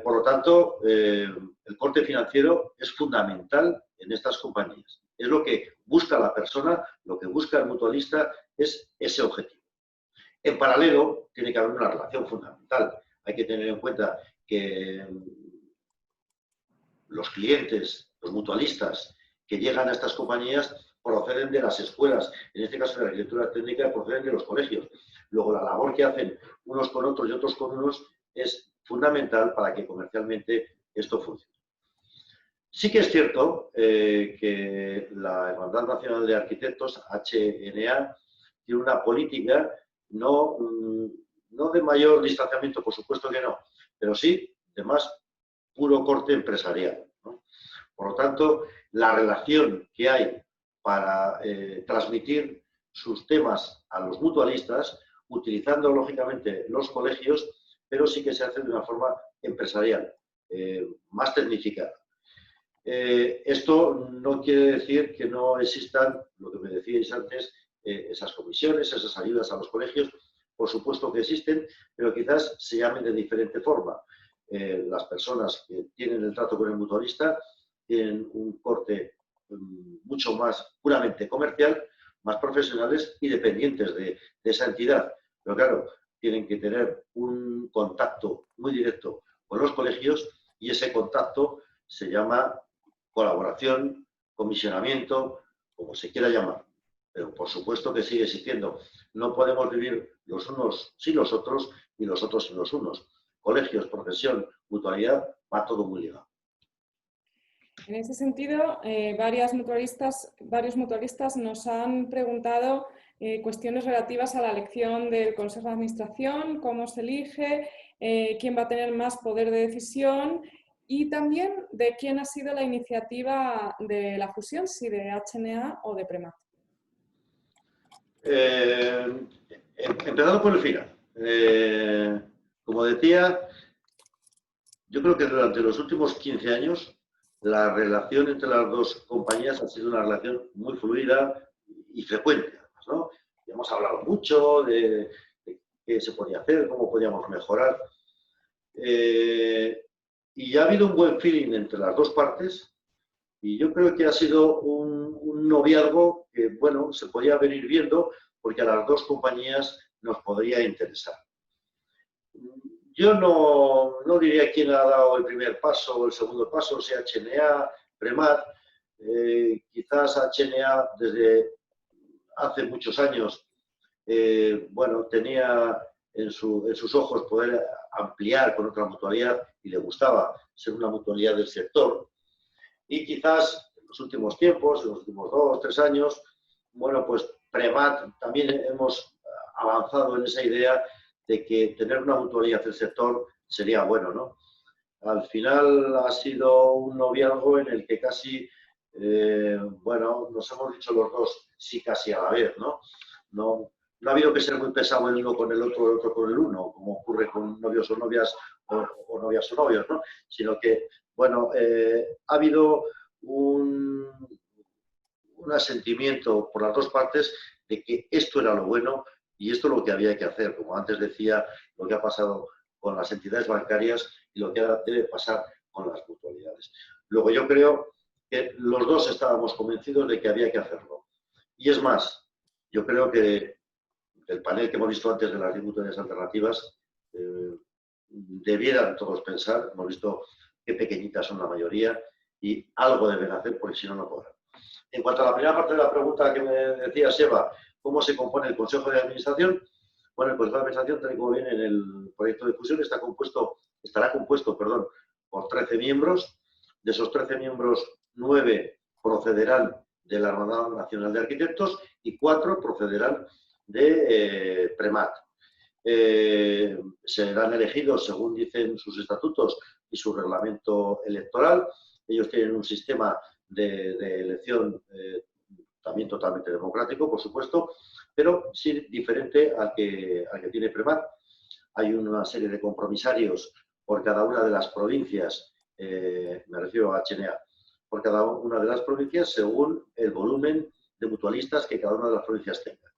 [SPEAKER 1] Por lo tanto, el corte financiero es fundamental en estas compañías. Es lo que busca la persona, lo que busca el mutualista es ese objetivo. En paralelo, tiene que haber una relación fundamental. Hay que tener en cuenta que los clientes, los mutualistas que llegan a estas compañías proceden de las escuelas, en este caso de la arquitectura técnica, proceden de los colegios. Luego, la labor que hacen unos con otros y otros con unos es fundamental para que comercialmente esto funcione. Sí que es cierto que la Hermandad Nacional de Arquitectos, HNA, tiene una política no de mayor distanciamiento, por supuesto que no, pero sí de más puro corte empresarial, ¿no? Por lo tanto, la relación que hay para transmitir sus temas a los mutualistas, utilizando lógicamente los colegios, pero sí que se hace de una forma empresarial, más tecnificada. Esto no quiere decir que no existan, lo que me decíais antes, esas comisiones, esas ayudas a los colegios, por supuesto que existen, pero quizás se llamen de diferente forma. Las personas que tienen el trato con el mutualista tienen un corte mucho más puramente comercial, más profesionales y dependientes de esa entidad. Pero claro, tienen que tener un contacto muy directo con los colegios y ese contacto se llama colaboración, comisionamiento, como se quiera llamar. Pero por supuesto que sigue existiendo. No podemos vivir los unos sin los otros y los otros sin los unos. Colegios, profesión, mutualidad, va todo muy ligado.
[SPEAKER 2] En ese sentido, varios mutualistas nos han preguntado cuestiones relativas a la elección del Consejo de Administración, cómo se elige, quién va a tener más poder de decisión y también de quién ha sido la iniciativa de la fusión, si de HNA o de Premat.
[SPEAKER 1] Empezando por el final. Como decía, yo creo que durante los últimos 15 años la relación entre las dos compañías ha sido una relación muy fluida y frecuente, además, ¿no? Y hemos hablado mucho de qué se podía hacer, cómo podíamos mejorar. Y ha habido un buen feeling entre las dos partes y yo creo que ha sido un noviazgo que, bueno, se podía venir viendo porque a las dos compañías nos podría interesar. Yo no diría quién ha dado el primer paso o el segundo paso, si HNA, Premat. Quizás HNA desde hace muchos años, bueno, tenía en sus ojos poder ampliar con otra mutualidad y le gustaba ser una mutualidad del sector. Y quizás en los últimos tiempos, en los últimos 2 o 3 años, bueno, pues Premat también hemos avanzado en esa idea de que tener una mutualidad del sector sería bueno, ¿no? Al final ha sido un noviazgo en el que casi, bueno, nos hemos dicho los dos sí casi a la vez, ¿no? No ha habido que ser muy pesado el uno con el otro con el uno, como ocurre con novios o novias o novias o novios, ¿no? Sino que, bueno, ha habido un asentimiento por las dos partes de que esto era lo bueno y esto es lo que había que hacer. Como antes decía, lo que ha pasado con las entidades bancarias y lo que ahora debe pasar con las mutualidades. Luego yo creo que los dos estábamos convencidos de que había que hacerlo. Y es más, yo creo que el panel que hemos visto antes de las mutualidades alternativas debieran todos pensar, hemos visto qué pequeñitas son la mayoría y algo deben hacer porque si no, no podrán. En cuanto a la primera parte de la pregunta que me decía Seba, ¿cómo se compone el Consejo de Administración? Bueno, el Consejo de Administración, tal y como viene en el proyecto de fusión, estará compuesto por 13 miembros. De esos 13 miembros, 9 procederán de la Hermandad Nacional de Arquitectos y 4 procederán de Premat. Serán elegidos según dicen sus estatutos y su reglamento electoral. Ellos tienen un sistema de elección también totalmente democrático, por supuesto, pero sí diferente al que tiene Premat. Hay una serie de compromisarios por cada una de las provincias, me refiero a HNA, por cada una de las provincias según el volumen de mutualistas que cada una de las provincias tenga.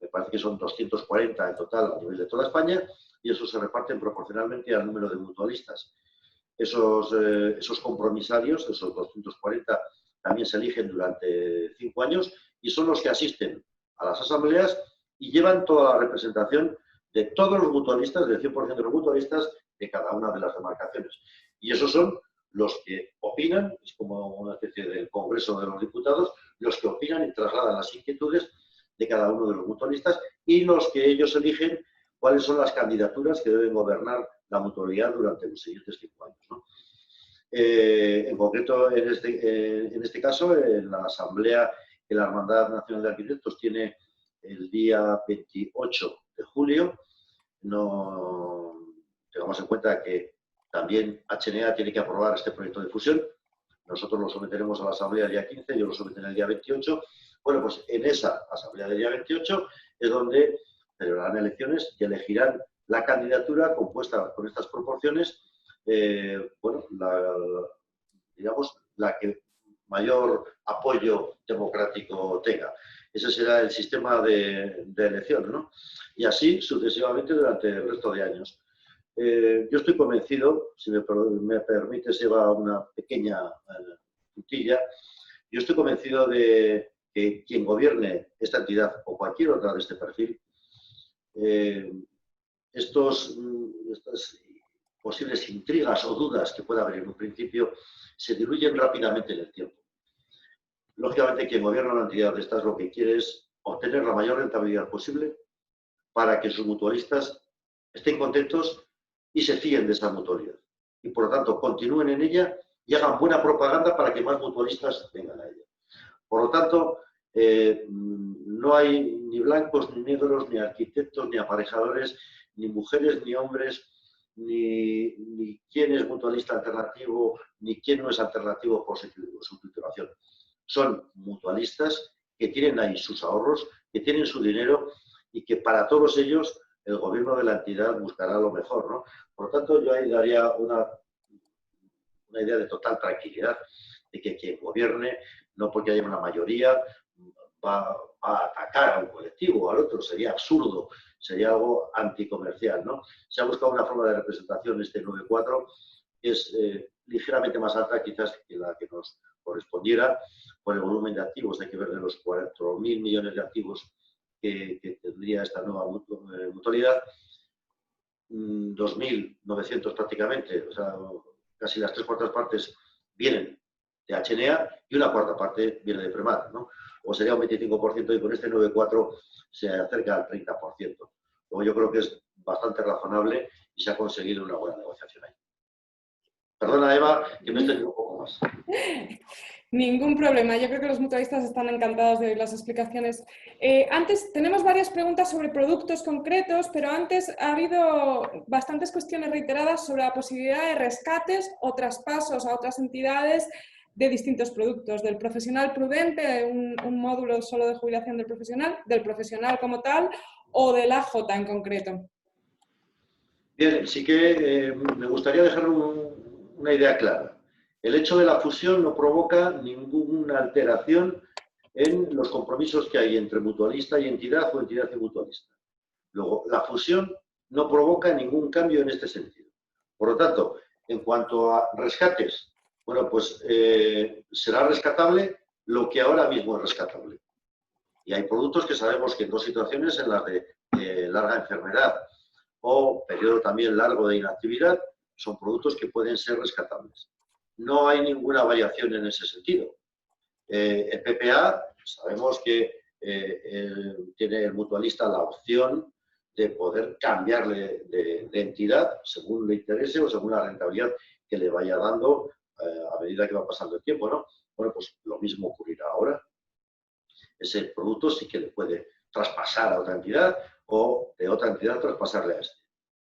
[SPEAKER 1] Me parece que son 240 en total a nivel de toda España y eso se reparten proporcionalmente al número de mutualistas. Esos compromisarios, esos 240, también se eligen durante 5 años y son los que asisten a las asambleas y llevan toda la representación de todos los mutualistas, del 100% de los mutualistas de cada una de las demarcaciones. Y esos son los que opinan, es como una especie del Congreso de los Diputados, los que opinan y trasladan las inquietudes de cada uno de los mutualistas y los que ellos eligen cuáles son las candidaturas que deben gobernar la mutualidad durante los siguientes 5 años, ¿no? En concreto, en este caso, en la asamblea que la Hermandad Nacional de Arquitectos tiene el día 28 de julio, no tengamos en cuenta que también HNA tiene que aprobar este proyecto de fusión. Nosotros lo someteremos a la asamblea el día 15, yo lo someteré el día 28. Bueno, pues en esa asamblea del día 28 es donde celebrarán elecciones y elegirán la candidatura compuesta con estas proporciones, bueno, digamos, la que mayor apoyo democrático tenga. Ese será el sistema de elección, ¿no? Y así sucesivamente durante el resto de años. Yo estoy convencido, si me permite, Seba, una pequeña puntilla, yo estoy convencido de que quien gobierne esta entidad o cualquier otra de este perfil, estas posibles intrigas o dudas que pueda haber en un principio se diluyen rápidamente en el tiempo. Lógicamente, quien gobierna una entidad de estas lo que quiere es obtener la mayor rentabilidad posible para que sus mutualistas estén contentos y se fíen de esa mutualidad. Y por lo tanto, continúen en ella y hagan buena propaganda para que más mutualistas vengan a ella. Por lo tanto, no hay ni blancos, ni negros, ni arquitectos, ni aparejadores, ni mujeres, ni hombres, ni quién es mutualista alternativo, ni quién no es alternativo por su titulación. Son mutualistas que tienen ahí sus ahorros, que tienen su dinero y que para todos ellos el gobierno de la entidad buscará lo mejor, ¿no? Por lo tanto, yo ahí daría una idea de total tranquilidad de que quien gobierne, no porque haya una mayoría, va a atacar a un colectivo o al otro, sería absurdo, sería algo anticomercial, ¿no? Se ha buscado una forma de representación, este 9.4, que es ligeramente más alta quizás que la que nos correspondiera por el volumen de activos. Hay que ver de los 4.000 millones de activos que tendría esta nueva mutualidad, 2.900 prácticamente, o sea, casi las 3/4 partes vienen de HNA y una cuarta parte viene de Premat, ¿no? O sería un 25% y con este 9.4 se acerca al 30%. Luego yo creo que es bastante razonable y se ha conseguido una buena negociación ahí. Perdona, Eva, que me he extendido un poco más.
[SPEAKER 2] Ningún problema. Yo creo que los mutualistas están encantados de oír las explicaciones. Antes tenemos varias preguntas sobre productos concretos, pero antes ha habido bastantes cuestiones reiteradas sobre la posibilidad de rescates o traspasos a otras entidades de distintos productos, del profesional prudente, un módulo solo de jubilación del profesional como tal, o del AJ en concreto.
[SPEAKER 1] Bien, sí que me gustaría dejar una idea clara. El hecho de la fusión no provoca ninguna alteración en los compromisos que hay entre mutualista y entidad o entidad y mutualista. Luego, la fusión no provoca ningún cambio en este sentido. Por lo tanto, en cuanto a rescates, bueno, pues será rescatable lo que ahora mismo es rescatable. Y hay productos que sabemos que en dos situaciones, en las de larga enfermedad o periodo también largo de inactividad, son productos que pueden ser rescatables. No hay ninguna variación en ese sentido. El PPA, sabemos que tiene el mutualista la opción de poder cambiarle de entidad según le interese o según la rentabilidad que le vaya dando a medida que va pasando el tiempo, ¿no? Bueno, pues lo mismo ocurrirá ahora. Ese producto sí que le puede traspasar a otra entidad o de otra entidad traspasarle a este.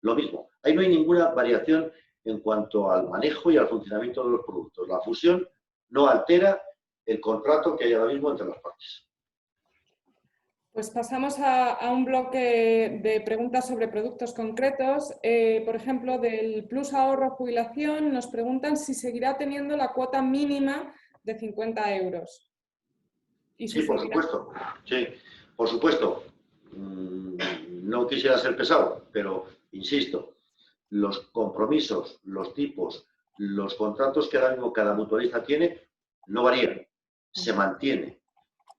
[SPEAKER 1] Lo mismo, ahí no hay ninguna variación en cuanto al manejo y al funcionamiento de los productos. La fusión no altera el contrato que hay ahora mismo entre las partes.
[SPEAKER 2] Pues pasamos a un bloque de preguntas sobre productos concretos. Por ejemplo, del Plus Ahorro Jubilación nos preguntan si seguirá teniendo la cuota mínima de 50 euros.
[SPEAKER 1] Sí, por supuesto. Sí, por supuesto. No quisiera ser pesado, pero insisto, los compromisos, los tipos, los contratos que ahora mismo cada mutualista tiene no varían, se mantiene,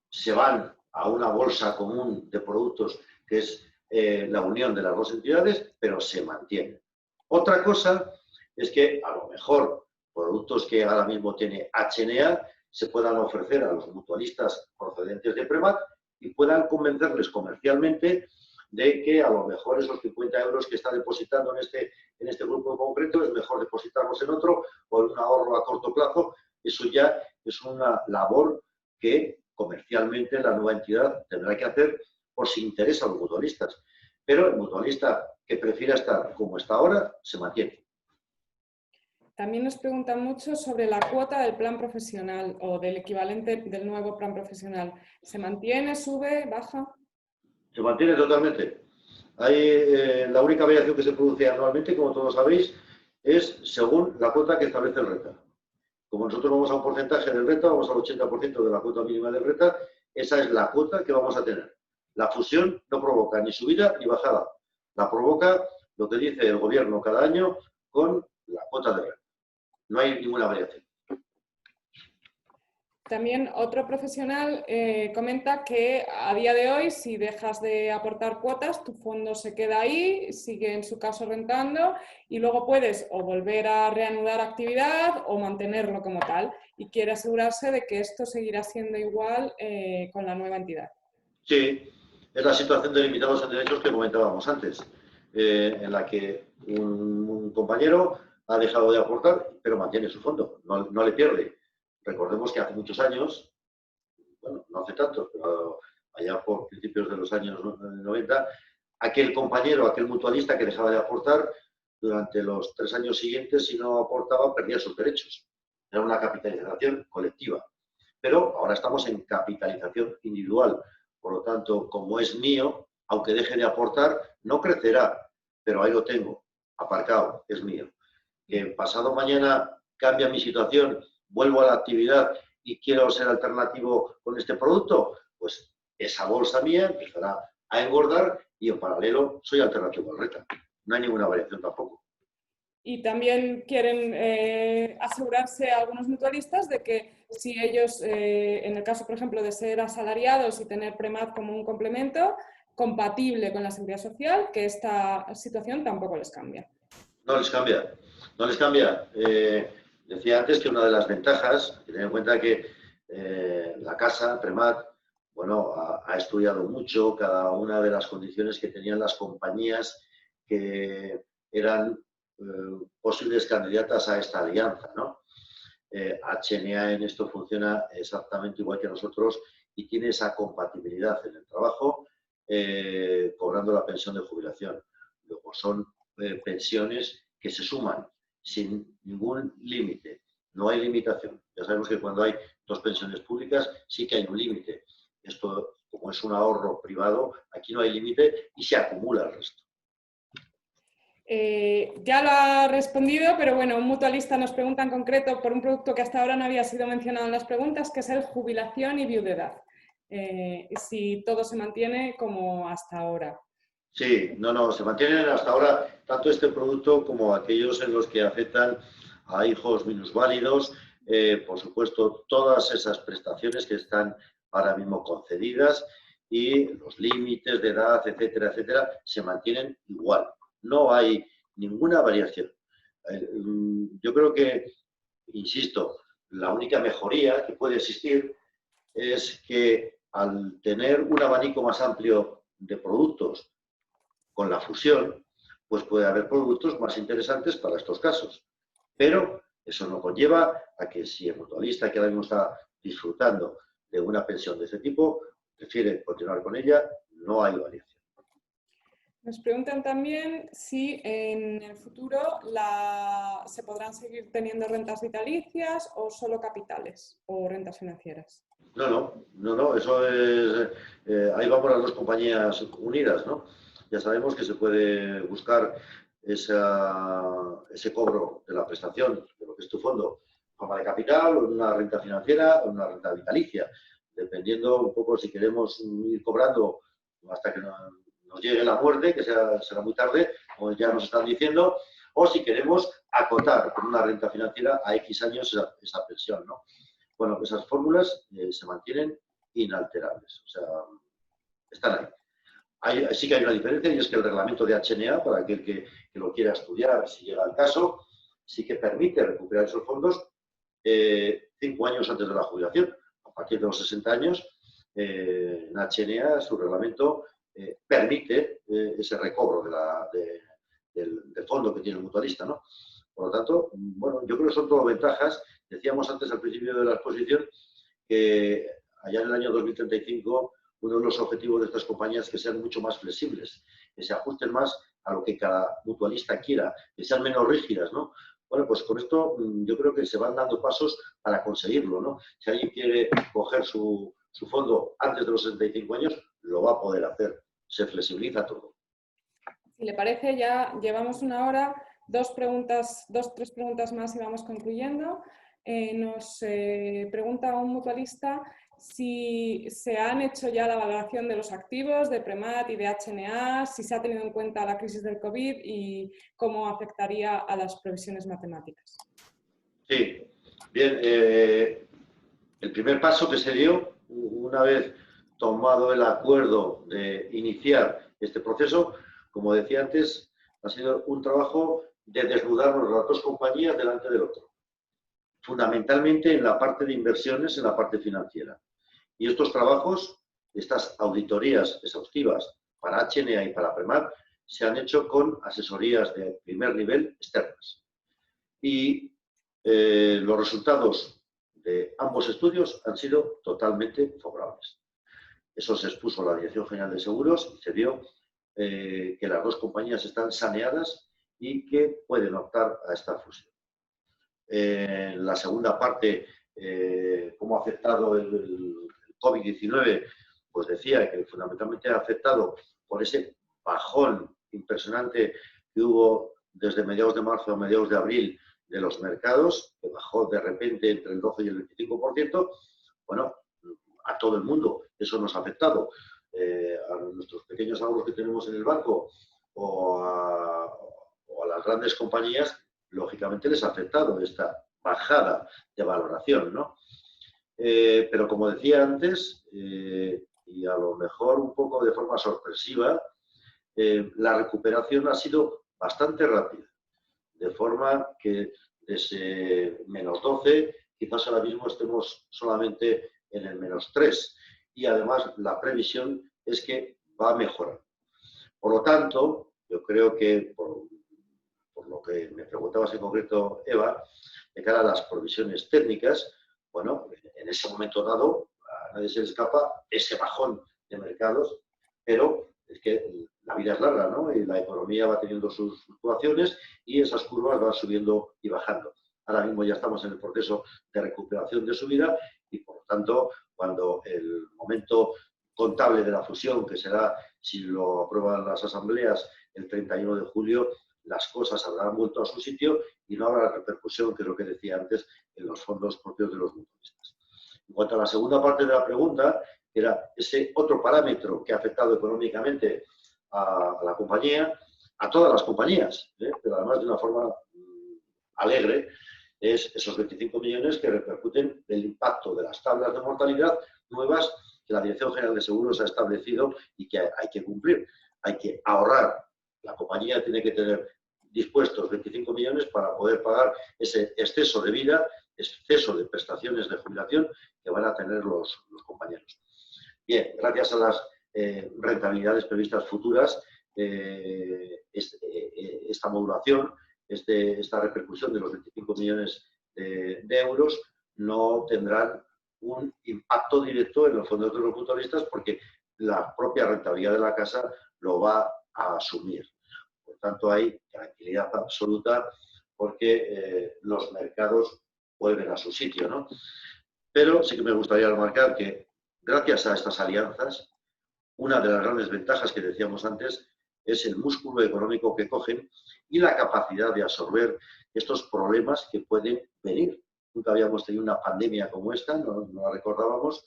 [SPEAKER 1] se van a una bolsa común de productos que es la unión de las dos entidades, pero se mantiene. Otra cosa es que a lo mejor productos que ahora mismo tiene HNA se puedan ofrecer a los mutualistas procedentes de Premat y puedan convencerles comercialmente de que a lo mejor esos 50 euros que está depositando en este grupo en concreto es mejor depositarlos en otro o en un ahorro a corto plazo. Eso ya es una labor que comercialmente la nueva entidad tendrá que hacer por si interesa a los mutualistas. Pero el mutualista que prefiera estar como está ahora se mantiene.
[SPEAKER 2] También nos preguntan mucho sobre la cuota del plan profesional o del equivalente del nuevo plan profesional. ¿Se mantiene, sube, baja?
[SPEAKER 1] Se mantiene totalmente. La única variación que se produce anualmente, como todos sabéis, es según la cuota que establece el RETA. Como nosotros vamos a un porcentaje del RETA, vamos al 80% de la cuota mínima del RETA, esa es la cuota que vamos a tener. La fusión no provoca ni subida ni bajada. La provoca lo que dice el gobierno cada año con la cuota del RETA. No hay ninguna variación.
[SPEAKER 2] También otro profesional comenta que a día de hoy, si dejas de aportar cuotas, tu fondo se queda ahí, sigue en su caso rentando y luego puedes o volver a reanudar actividad o mantenerlo como tal. Y quiere asegurarse de que esto seguirá siendo igual con la nueva entidad.
[SPEAKER 1] Sí, es la situación de limitados en derechos que comentábamos antes, en la que un compañero ha dejado de aportar, pero mantiene su fondo, no le pierde. Recordemos que hace muchos años, bueno, no hace tanto, pero allá por principios de los años 90, aquel compañero, aquel mutualista que dejaba de aportar, durante los 3 años siguientes, si no aportaba, perdía sus derechos. Era una capitalización colectiva. Pero ahora estamos en capitalización individual. Por lo tanto, como es mío, aunque deje de aportar, no crecerá, pero ahí lo tengo, aparcado, es mío. Que pasado mañana cambia mi situación, vuelvo a la actividad y quiero ser alternativo con este producto, pues esa bolsa mía empezará a engordar y en paralelo soy alternativo al RETA. No hay ninguna variación tampoco.
[SPEAKER 2] Y también quieren asegurarse algunos mutualistas de que si ellos, en el caso, por ejemplo, de ser asalariados y tener PREMAT como un complemento compatible con la seguridad social, que esta situación tampoco les cambia.
[SPEAKER 1] No les cambia, no les cambia. Decía antes que una de las ventajas, que tener en cuenta que la casa, PREMAT, bueno, ha estudiado mucho cada una de las condiciones que tenían las compañías que eran posibles candidatas a esta alianza, ¿no? HNA en esto funciona exactamente igual que nosotros y tiene esa compatibilidad en el trabajo, cobrando la pensión de jubilación. Luego son pensiones que se suman sin ningún límite, no hay limitación. Ya sabemos que cuando hay dos pensiones públicas sí que hay un límite. Esto, como es un ahorro privado, aquí no hay límite y se acumula el resto.
[SPEAKER 2] Ya lo ha respondido, pero bueno, un mutualista nos pregunta en concreto por un producto que hasta ahora no había sido mencionado en las preguntas, que es el jubilación y viudedad. Si todo se mantiene como hasta ahora.
[SPEAKER 1] Sí, no, se mantienen hasta ahora tanto este producto como aquellos en los que afectan a hijos minusválidos. Por supuesto, todas esas prestaciones que están ahora mismo concedidas y los límites de edad, etcétera, etcétera, se mantienen igual. No hay ninguna variación. Yo creo que, insisto, la única mejoría que puede existir es que al tener un abanico más amplio de productos con la fusión, pues puede haber productos más interesantes para estos casos. Pero eso no conlleva a que si el mutualista que ahora mismo está disfrutando de una pensión de este tipo prefiere continuar con ella, no hay variación.
[SPEAKER 2] Nos preguntan también si en el futuro se podrán seguir teniendo rentas vitalicias o solo capitales o rentas financieras.
[SPEAKER 1] No, eso es... ahí vamos las dos compañías unidas, ¿no? Ya sabemos que se puede buscar ese cobro de la prestación de lo que es tu fondo en forma de capital o en una renta financiera o en una renta vitalicia, dependiendo un poco si queremos ir cobrando hasta que nos llegue la muerte, que será muy tarde, como ya nos están diciendo, o si queremos acotar con una renta financiera a X años esa pensión, ¿no? Bueno, esas fórmulas se mantienen inalterables, o sea, están ahí. Sí que hay una diferencia y es que el reglamento de HNA, para aquel que lo quiera estudiar, si llega al caso, sí que permite recuperar esos fondos 5 años antes de la jubilación. A partir de los 60 años, en HNA, su reglamento permite ese recobro del fondo que tiene el mutualista, ¿no? Por lo tanto, bueno, yo creo que son todo ventajas. Decíamos antes al principio de la exposición que allá en el año 2035 uno de los objetivos de estas compañías es que sean mucho más flexibles, que se ajusten más a lo que cada mutualista quiera, que sean menos rígidas, ¿no? Bueno, pues con esto yo creo que se van dando pasos para conseguirlo, ¿no? Si alguien quiere coger su fondo antes de los 65 años, lo va a poder hacer. Se flexibiliza todo.
[SPEAKER 2] Si le parece, ya llevamos una hora, tres preguntas más y vamos concluyendo. Nos pregunta un mutualista si se han hecho ya la valoración de los activos de PREMAT y de HNA, si se ha tenido en cuenta la crisis del COVID y cómo afectaría a las previsiones matemáticas.
[SPEAKER 1] Sí, bien. El primer paso que se dio, una vez tomado el acuerdo de iniciar este proceso, como decía antes, ha sido un trabajo de desnudarnos las dos compañías delante del otro. Fundamentalmente en la parte de inversiones, en la parte financiera. Y estos trabajos, estas auditorías exhaustivas para HNA y para PREMAT, se han hecho con asesorías de primer nivel externas. Y los resultados de ambos estudios han sido totalmente favorables. Eso se expuso a la Dirección General de Seguros y se vio que las dos compañías están saneadas y que pueden optar a esta fusión. La segunda parte, cómo ha afectado el COVID-19, pues decía que fundamentalmente ha afectado por ese bajón impresionante que hubo desde mediados de marzo a mediados de abril de los mercados, que bajó de repente entre el 12 y el 25%. Bueno, a todo el mundo eso nos ha afectado. A nuestros pequeños ahorros que tenemos en el banco o a las grandes compañías, lógicamente les ha afectado esta bajada de valoración, ¿no? Pero como decía antes, y a lo mejor un poco de forma sorpresiva, la recuperación ha sido bastante rápida, de forma que desde -12, quizás ahora mismo estemos solamente en el -3, y además la previsión es que va a mejorar. Por lo tanto, yo creo que, por lo que me preguntabas en concreto, Eva, de cara a las provisiones técnicas, bueno, en ese momento dado, a nadie se le escapa ese bajón de mercados, pero es que la vida es larga, ¿no? Y la economía va teniendo sus fluctuaciones y esas curvas van subiendo y bajando. Ahora mismo ya estamos en el proceso de recuperación de subida y, por lo tanto, cuando el momento contable de la fusión, que será, si lo aprueban las asambleas, el 31 de julio, las cosas habrán vuelto a su sitio y no habrá repercusión, que es lo que decía antes, en los fondos propios de los mutualistas. En cuanto a la segunda parte de la pregunta, que era ese otro parámetro que ha afectado económicamente a la compañía, a todas las compañías, pero además de una forma alegre, es esos 25 millones que repercuten del impacto de las tablas de mortalidad nuevas que la Dirección General de Seguros ha establecido y que hay que cumplir. Hay que ahorrar. La compañía tiene que tener dispuestos 25 millones para poder pagar ese exceso de vida, exceso de prestaciones de jubilación que van a tener los compañeros. Bien, gracias a las rentabilidades previstas futuras, esta modulación, esta repercusión de los 25 millones de euros no tendrán un impacto directo en los fondos de los mutualistas porque la propia rentabilidad de la casa lo va a asumir. Por tanto, hay tranquilidad absoluta porque los mercados vuelven a su sitio, ¿no? Pero sí que me gustaría remarcar que gracias a estas alianzas, una de las grandes ventajas que decíamos antes es el músculo económico que cogen y la capacidad de absorber estos problemas que pueden venir. Nunca habíamos tenido una pandemia como esta, no la recordábamos,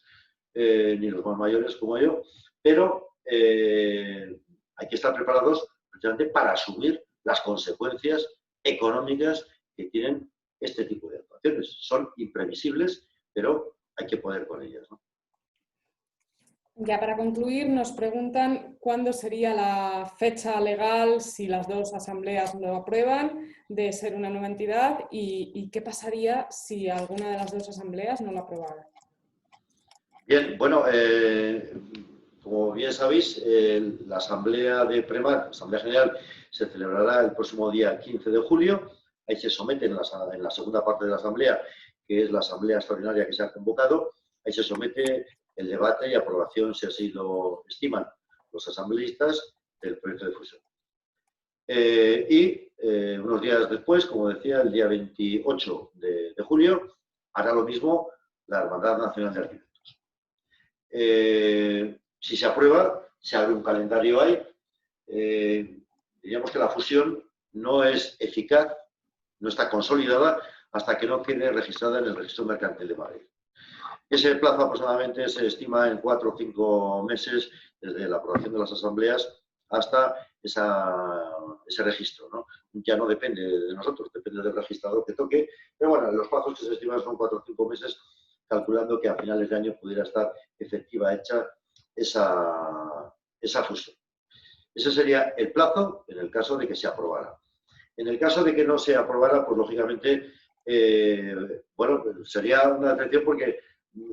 [SPEAKER 1] ni los más mayores como yo, pero hay que estar preparados precisamente para asumir las consecuencias económicas que tienen este tipo de actuaciones. Son imprevisibles, pero hay que poder con ellas, ¿no?
[SPEAKER 2] Ya para concluir, nos preguntan cuándo sería la fecha legal, si las dos asambleas lo aprueban, de ser una nueva entidad y qué pasaría si alguna de las dos asambleas no lo aprobara.
[SPEAKER 1] Bien, bueno, como bien sabéis, la asamblea de Premar, la Asamblea General, se celebrará el próximo día 15 de julio. Ahí se somete en la segunda parte de la asamblea, que es la asamblea extraordinaria que se ha convocado, ahí se somete el debate y aprobación, si así lo estiman los asambleístas, del proyecto de fusión. Unos días después, como decía, el día 28 de julio, hará lo mismo la Hermandad Nacional de Arquitectos. Si se aprueba, se abre un calendario ahí. Diríamos que la fusión no es eficaz, no está consolidada hasta que no quede registrada en el Registro Mercantil de Madrid. Ese plazo aproximadamente se estima en 4 o 5 meses desde la aprobación de las asambleas hasta ese registro, ¿no? Ya no depende de nosotros, depende del registrador que toque, pero bueno, los plazos que se estiman son 4 o 5 meses, calculando que a finales de año pudiera estar efectiva hecha esa fusión. Ese sería el plazo en el caso de que se aprobara. En el caso de que no se aprobara, pues lógicamente, bueno, sería una decepción porque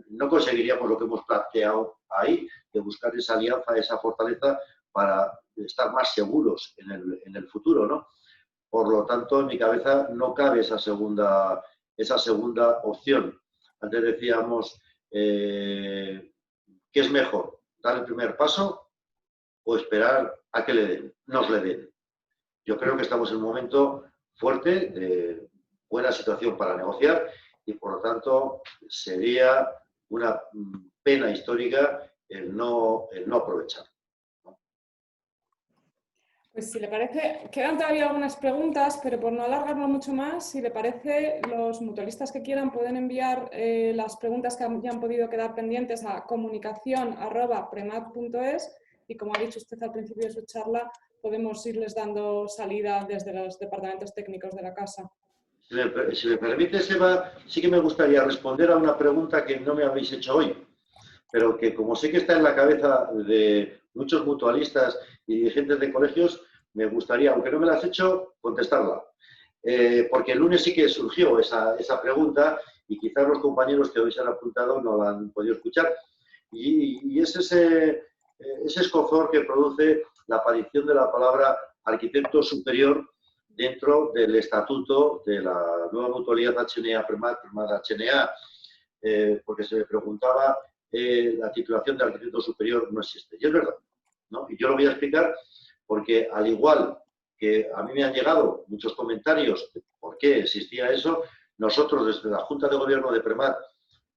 [SPEAKER 1] no conseguiríamos lo que hemos planteado ahí, de buscar esa alianza, esa fortaleza para estar más seguros en el futuro, ¿no? Por lo tanto, en mi cabeza no cabe esa segunda opción. Antes decíamos, ¿qué es mejor? ¿Dar el primer paso o esperar a que nos le den? Yo creo que estamos en un momento fuerte, de buena situación para negociar y, por lo tanto, sería una pena histórica el no aprovechar.
[SPEAKER 2] Pues si le parece, quedan todavía algunas preguntas, pero por no alargarlo mucho más, si le parece, los mutualistas que quieran pueden enviar las preguntas que hayan podido quedar pendientes a comunicación@premat.es y, como ha dicho usted al principio de su charla, podemos irles dando salida desde los departamentos técnicos de la casa.
[SPEAKER 1] Si me permite, Seba, sí que me gustaría responder a una pregunta que no me habéis hecho hoy, pero que como sé que está en la cabeza de muchos mutualistas y dirigentes de colegios, me gustaría, aunque no me la has hecho, contestarla. Porque el lunes sí que surgió esa pregunta y quizás los compañeros que hoy se han apuntado no la han podido escuchar. Y es ese escozor que produce la aparición de la palabra arquitecto superior dentro del estatuto de la nueva mutualidad HNA-Premat, Premat-HNA, porque se me preguntaba, la titulación de arquitecto superior no existe. Y es verdad, ¿no? Y yo lo voy a explicar porque, al igual que a mí me han llegado muchos comentarios de por qué existía eso, nosotros desde la Junta de Gobierno de Premat,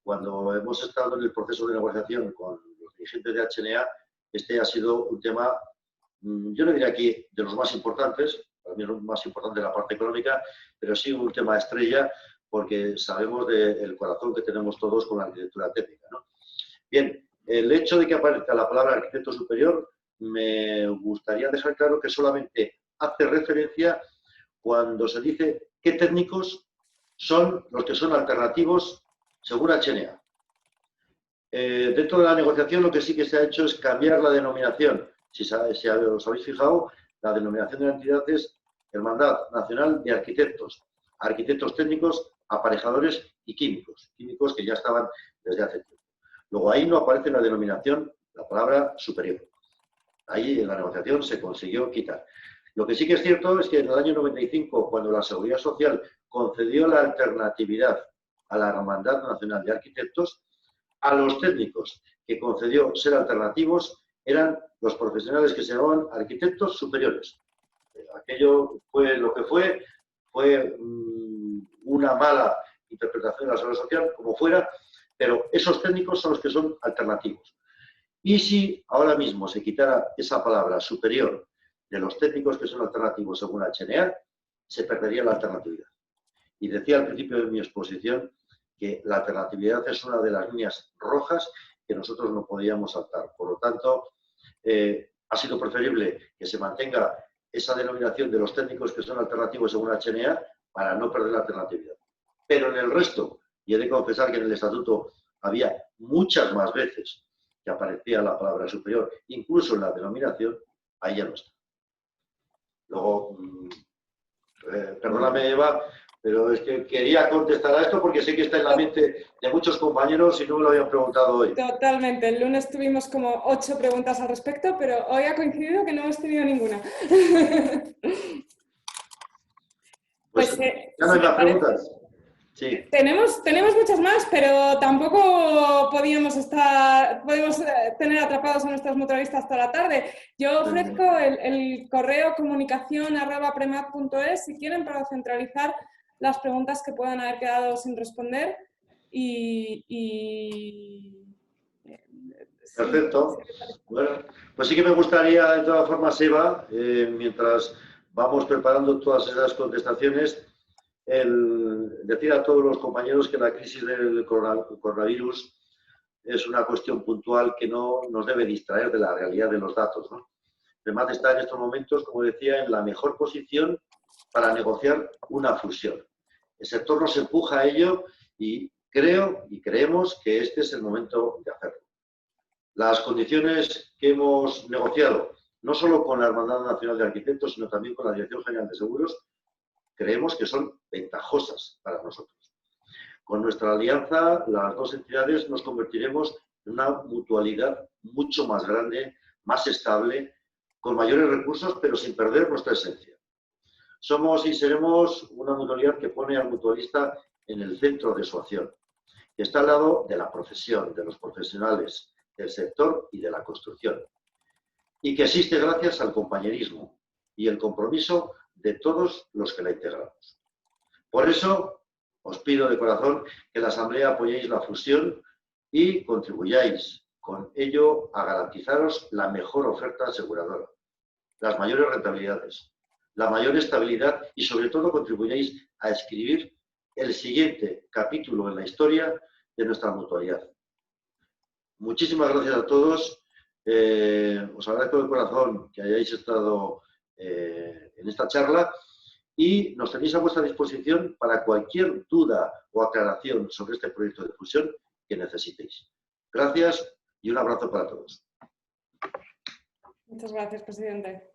[SPEAKER 1] cuando hemos estado en el proceso de negociación con los dirigentes de HNA, este ha sido un tema, yo no diría aquí de los más importantes, para mí es lo más importante la parte económica, pero sí un tema estrella porque sabemos del corazón que tenemos todos con la arquitectura técnica, ¿no? Bien, el hecho de que aparezca la palabra arquitecto superior, me gustaría dejar claro que solamente hace referencia cuando se dice qué técnicos son los que son alternativos según HNA. Dentro de la negociación lo que sí que se ha hecho es cambiar la denominación. Si os habéis fijado, la denominación de la entidad es Hermandad Nacional de Arquitectos, arquitectos técnicos, aparejadores y químicos, químicos que ya estaban desde hace tiempo. Luego ahí no aparece la denominación, la palabra superior. Ahí en la negociación se consiguió quitar. Lo que sí que es cierto es que en el año 95, cuando la Seguridad Social concedió la alternatividad a la Hermandad Nacional de Arquitectos, a los técnicos que concedió ser alternativos eran los profesionales que se llamaban arquitectos superiores. Aquello fue lo que fue una mala interpretación de la Seguridad Social, como fuera, pero esos técnicos son los que son alternativos. Y si ahora mismo se quitara esa palabra superior de los técnicos que son alternativos según la HNA, se perdería la alternatividad. Y decía al principio de mi exposición que la alternatividad es una de las líneas rojas que nosotros no podíamos saltar. Por lo tanto, ha sido preferible que se mantenga esa denominación de los técnicos que son alternativos según la HNA para no perder la alternatividad. Pero en el resto, y he de confesar que en el estatuto había muchas más veces que aparecía la palabra superior, incluso en la denominación, ahí ya no está. Luego, perdóname, Eva, pero es que quería contestar a esto porque sé que está en la mente de muchos compañeros y no me lo habían preguntado hoy.
[SPEAKER 2] Totalmente. El lunes tuvimos como 8 preguntas al respecto, pero hoy ha coincidido que no hemos tenido ninguna.
[SPEAKER 1] Pues ya no hay más preguntas. Sí.
[SPEAKER 2] Tenemos muchas más, pero tampoco podemos tener atrapados a nuestros mutualistas toda la tarde. Yo ofrezco el correo comunicación@premat.es si quieren, para centralizar las preguntas que puedan haber quedado sin responder.
[SPEAKER 1] Perfecto. Bueno, pues sí que me gustaría, de todas formas, Eva, mientras vamos preparando todas esas contestaciones, el decir a todos los compañeros que la crisis del coronavirus es una cuestión puntual que no nos debe distraer de la realidad de los datos, ¿no? Premat está en estos momentos, como decía, en la mejor posición para negociar una fusión. El sector nos empuja a ello y creo y creemos que este es el momento de hacerlo. Las condiciones que hemos negociado, no solo con la Hermandad Nacional de Arquitectos, sino también con la Dirección General de Seguros, creemos que son ventajosas para nosotros. Con nuestra alianza, las dos entidades nos convertiremos en una mutualidad mucho más grande, más estable, con mayores recursos, pero sin perder nuestra esencia. Somos y seremos una mutualidad que pone al mutualista en el centro de su acción, que está al lado de la profesión, de los profesionales, del sector y de la construcción, y que existe gracias al compañerismo y el compromiso de todos los que la integramos. Por eso, os pido de corazón que en la Asamblea apoyéis la fusión y contribuyáis con ello a garantizaros la mejor oferta aseguradora. las mayores rentabilidades, la mayor estabilidad y sobre todo contribuyáis a escribir el siguiente capítulo en la historia de nuestra mutualidad. Muchísimas gracias a todos. Os agradezco de corazón que hayáis estado en esta charla y nos tenéis a vuestra disposición para cualquier duda o aclaración sobre este proyecto de fusión que necesitéis. Gracias y un abrazo para todos.
[SPEAKER 2] Muchas gracias, presidente.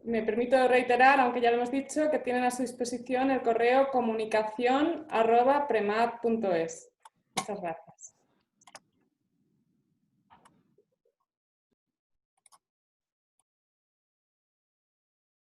[SPEAKER 2] Me permito reiterar, aunque ya lo hemos dicho, que tienen a su disposición el correo comunicación@premat.es. Muchas gracias.